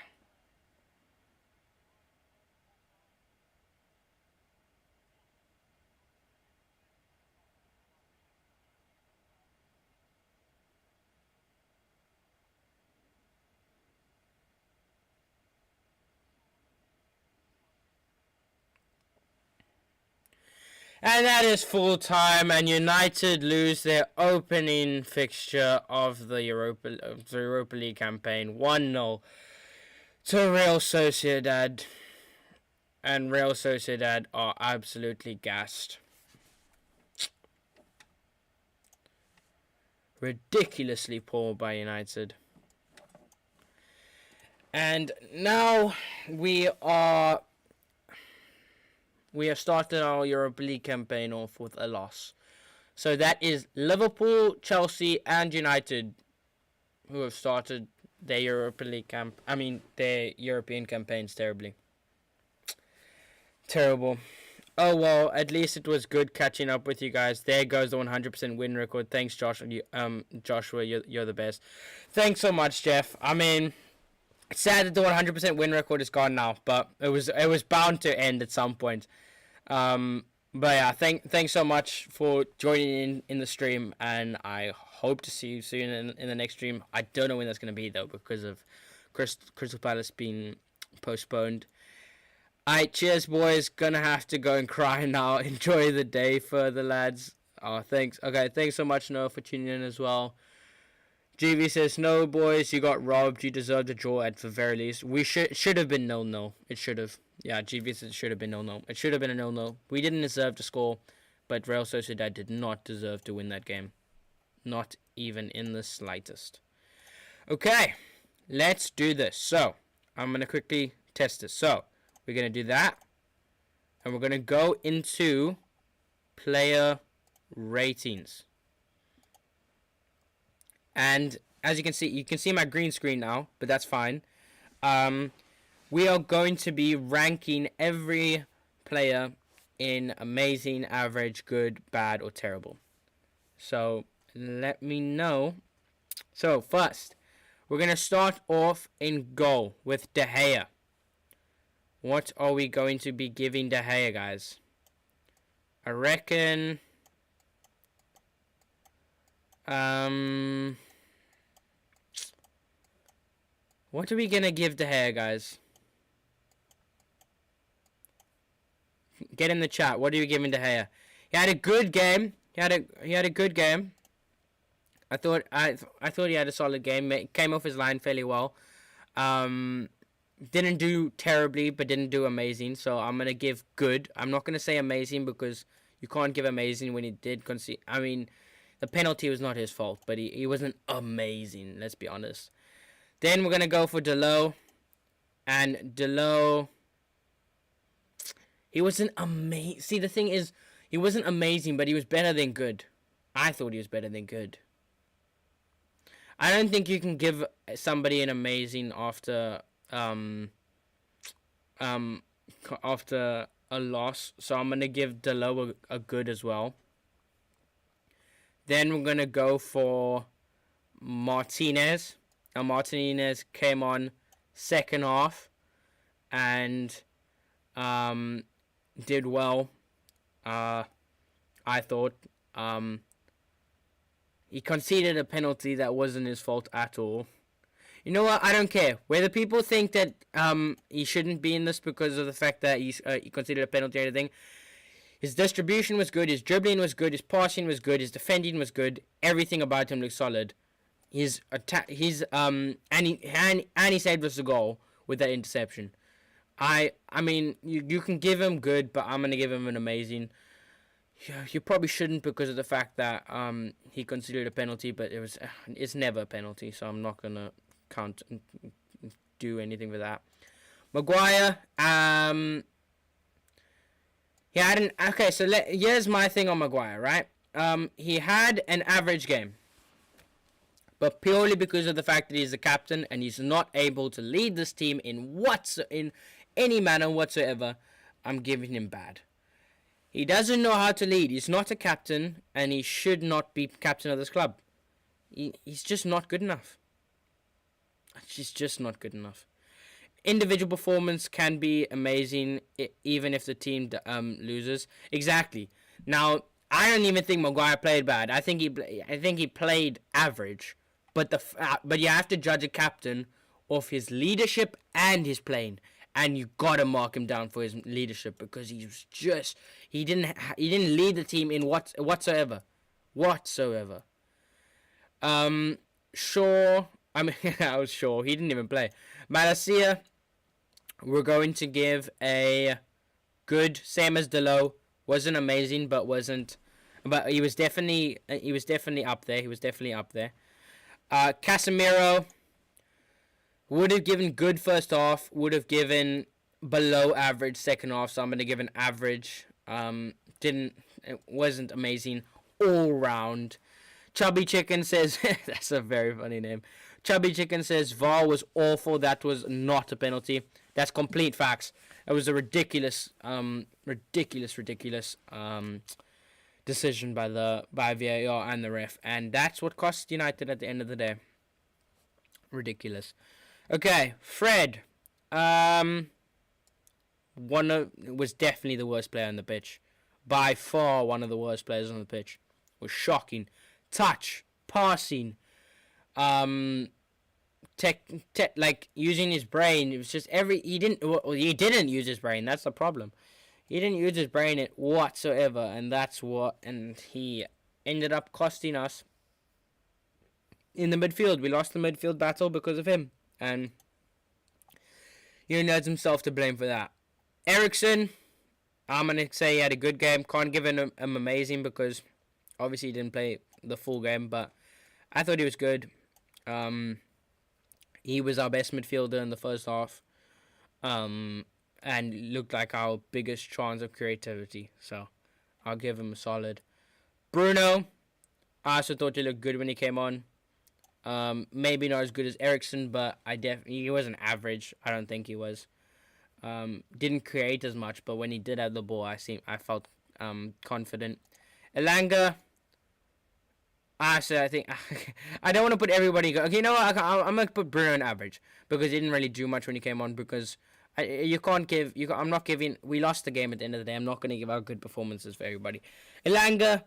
And that is full time, and United lose their opening fixture of the Europa League campaign 1-0 to Real Sociedad. And Real Sociedad are absolutely gassed. Ridiculously poor by United. And now we have started our Europa League campaign off with a loss. So that is Liverpool, Chelsea, and United who have started their their European campaigns terribly. Terrible. Oh well, at least it was good catching up with you guys. There goes the 100% win record. Thanks, Josh. Joshua, you're the best. Thanks so much, Jeff. I mean, it's sad that the 100% win record is gone now, but it was bound to end at some point. But yeah, thanks so much for joining in the stream, and I hope to see you soon in the next stream. I don't know when that's gonna be though, because of Crystal Palace being postponed. Alright, cheers, boys. Gonna have to go and cry now. Enjoy the day further, lads. Oh, thanks. Okay, thanks so much, Noah, for tuning in as well. GV says, no, boys, you got robbed. You deserved a draw at the very least. We should have been 0-0. It should have. Yeah, GV says it should have been 0-0. It should have been a 0-0. We didn't deserve to score, but Real Sociedad did not deserve to win that game. Not even in the slightest. Okay, let's do this. So, I'm going to quickly test this. So, we're going to do that. And we're going to go into player ratings. And as you can see my green screen now, but that's fine. We are going to be ranking every player in amazing, average, good, bad, or terrible. So, let me know. So, first, we're going to start off in goal with De Gea. What are we going to be giving De Gea, guys? I reckon... what are we going to give De Gea, guys? Get in the chat. What are you giving De Gea? He had a good game. He had a good game. I thought he had a solid game. Came off his line fairly well. Didn't do terribly, but didn't do amazing. So I'm gonna give good. I'm not gonna say amazing because you can't give amazing when he did concede. I mean, the penalty was not his fault, but he wasn't amazing. Let's be honest. Then we're gonna go for Delo, and Delo. He wasn't amazing. See, the thing is, he wasn't amazing, but he was better than good. I thought he was better than good. I don't think you can give somebody an amazing after after a loss. So I'm gonna give Delo a good as well. Then we're gonna go for Martinez. Now Martinez came on second half and did well. I thought he conceded a penalty that wasn't his fault at all. You know what? I don't care. Whether people think that he shouldn't be in this because of the fact that he considered a penalty or anything, his distribution was good, his dribbling was good, his passing was good, his defending was good. Everything about him looked solid. His attack, and he saved us a goal with that interception. I mean, you can give him good, but I'm gonna give him an amazing. Yeah, you probably shouldn't because of the fact that he considered a penalty, but it's never a penalty, so I'm not gonna can't do anything with that. Maguire, he had an okay. So here's my thing on Maguire, right? He had an average game, but purely because of the fact that he's the captain and he's not able to lead this team in any manner whatsoever, I'm giving him bad. He doesn't know how to lead. He's not a captain, and he should not be captain of this club. He's just not good enough. He's just not good enough. Individual performance can be amazing, even if the team loses. Exactly. Now, I don't even think Maguire played bad. I think he played average. But you have to judge a captain off his leadership and his playing. And you gotta mark him down for his leadership because he didn't lead the team in whatsoever. Shaw, I mean, I was sure he didn't even play. Malacia, we're going to give a good, same as Delo. Wasn't amazing, but he was definitely up there. Casemiro. Would have given good first half. Would have given below average second half. So I'm gonna give an average. It wasn't amazing all round. Chubby Chicken says that's a very funny name. Chubby Chicken says VAR was awful. That was not a penalty. That's complete facts. It was a ridiculous decision by VAR and the ref, and that's what cost United at the end of the day. Ridiculous. Okay, Fred. Was definitely the worst player on the pitch. By far one of the worst players on the pitch. Was shocking. Touch, passing, like using his brain. It was just he didn't use his brain. That's the problem. He didn't use his brain whatsoever, and he ended up costing us in the midfield. We lost the midfield battle because of him. And he has himself to blame for that. Eriksen, I'm going to say he had a good game. Can't give him amazing because obviously he didn't play the full game, but I thought he was good. He was our best midfielder in the first half. And looked like our biggest chance of creativity. So I'll give him a solid. Bruno, I also thought he looked good when he came on. Maybe not as good as Eriksen, but he wasn't average. I don't think he was. Didn't create as much, but when he did have the ball, I felt confident. Elanga, I think I don't want to put everybody. Okay, you know what? I'm gonna put Bruno in average because he didn't really do much when he came on. Because I'm not giving. We lost the game at the end of the day. I'm not gonna give out good performances for everybody. Elanga,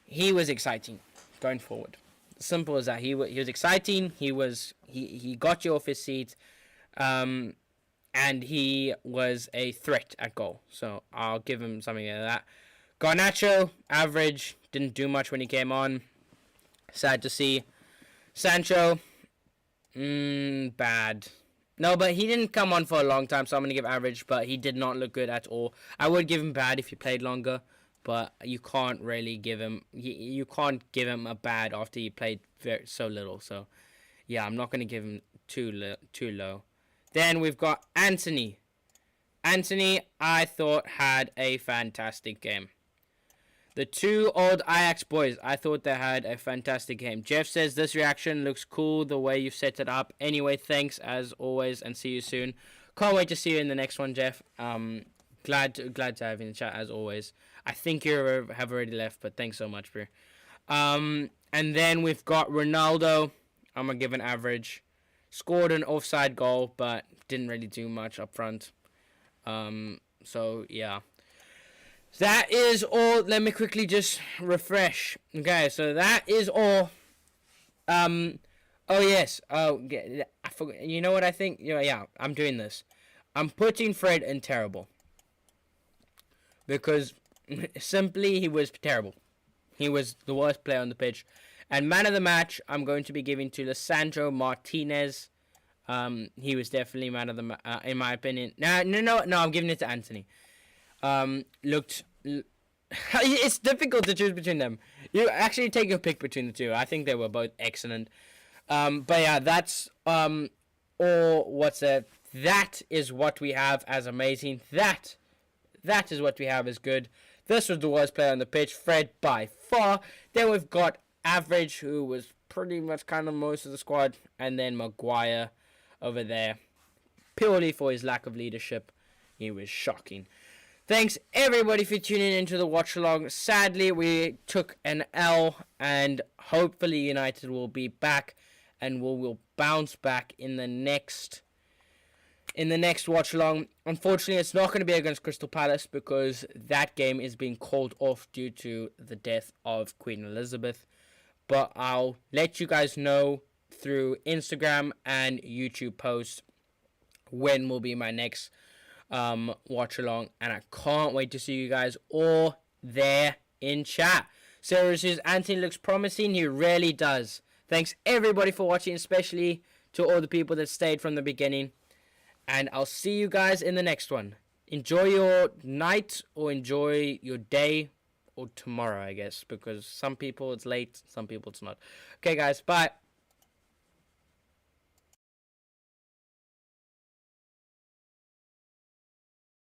he was exciting going forward. Simple as that. He was exciting. He got you off his seat, and he was a threat at goal. So I'll give him something like that. Garnacho, average, didn't do much when he came on. Sad to see. Sancho, bad. No, but he didn't come on for a long time, so I'm gonna give average. But he did not look good at all. I would give him bad if he played longer. But you can't really give him. You can't give him a bad after he played so little. So, yeah, I'm not gonna give him too low. Then we've got Anthony. Anthony, I thought had a fantastic game. The two old Ajax boys, I thought they had a fantastic game. Jeff says this reaction looks cool the way you've set it up. Anyway, thanks as always, and see you soon. Can't wait to see you in the next one, Jeff. Glad to have you in the chat as always. I think you have already left, but thanks so much, bro. And then we've got Ronaldo. I'm going to give an average. Scored an offside goal, but didn't really do much up front. So, yeah. That is all. Let me quickly just refresh. Okay, so that is all. Oh yes. Oh, yeah, I forgot. You know what I think? Yeah, I'm doing this. I'm putting Fred in terrible because simply he was terrible. He was the worst player on the pitch. And man of the match, I'm going to be giving to Lisandro Martinez. He was definitely man of the in my opinion. No. I'm giving it to Anthony. Looked. It's difficult to choose between them. You actually take your pick between the two. I think they were both excellent. But yeah, that's or what's it? That is what we have as amazing. That is what we have as good. This was the worst player on the pitch, Fred by far. Then we've got Average, who was pretty much kind of most of the squad, and then Maguire over there, purely for his lack of leadership. He was shocking. Thanks everybody for tuning into the watch along. Sadly, we took an L, and hopefully United will be back, and will bounce back in the next watch along. Unfortunately, it's not going to be against Crystal Palace because that game is being called off due to the death of Queen Elizabeth. But I'll let you guys know through Instagram and YouTube posts when will be my next watch along, and I can't wait to see you guys all there in chat. Sarah says Anthony looks promising. He really does. Thanks everybody for watching, especially to all the people that stayed from the beginning. And I'll see you guys in the next one. Enjoy your night or enjoy your day or tomorrow, I guess, because some people it's late, some people it's not. Okay, guys, bye.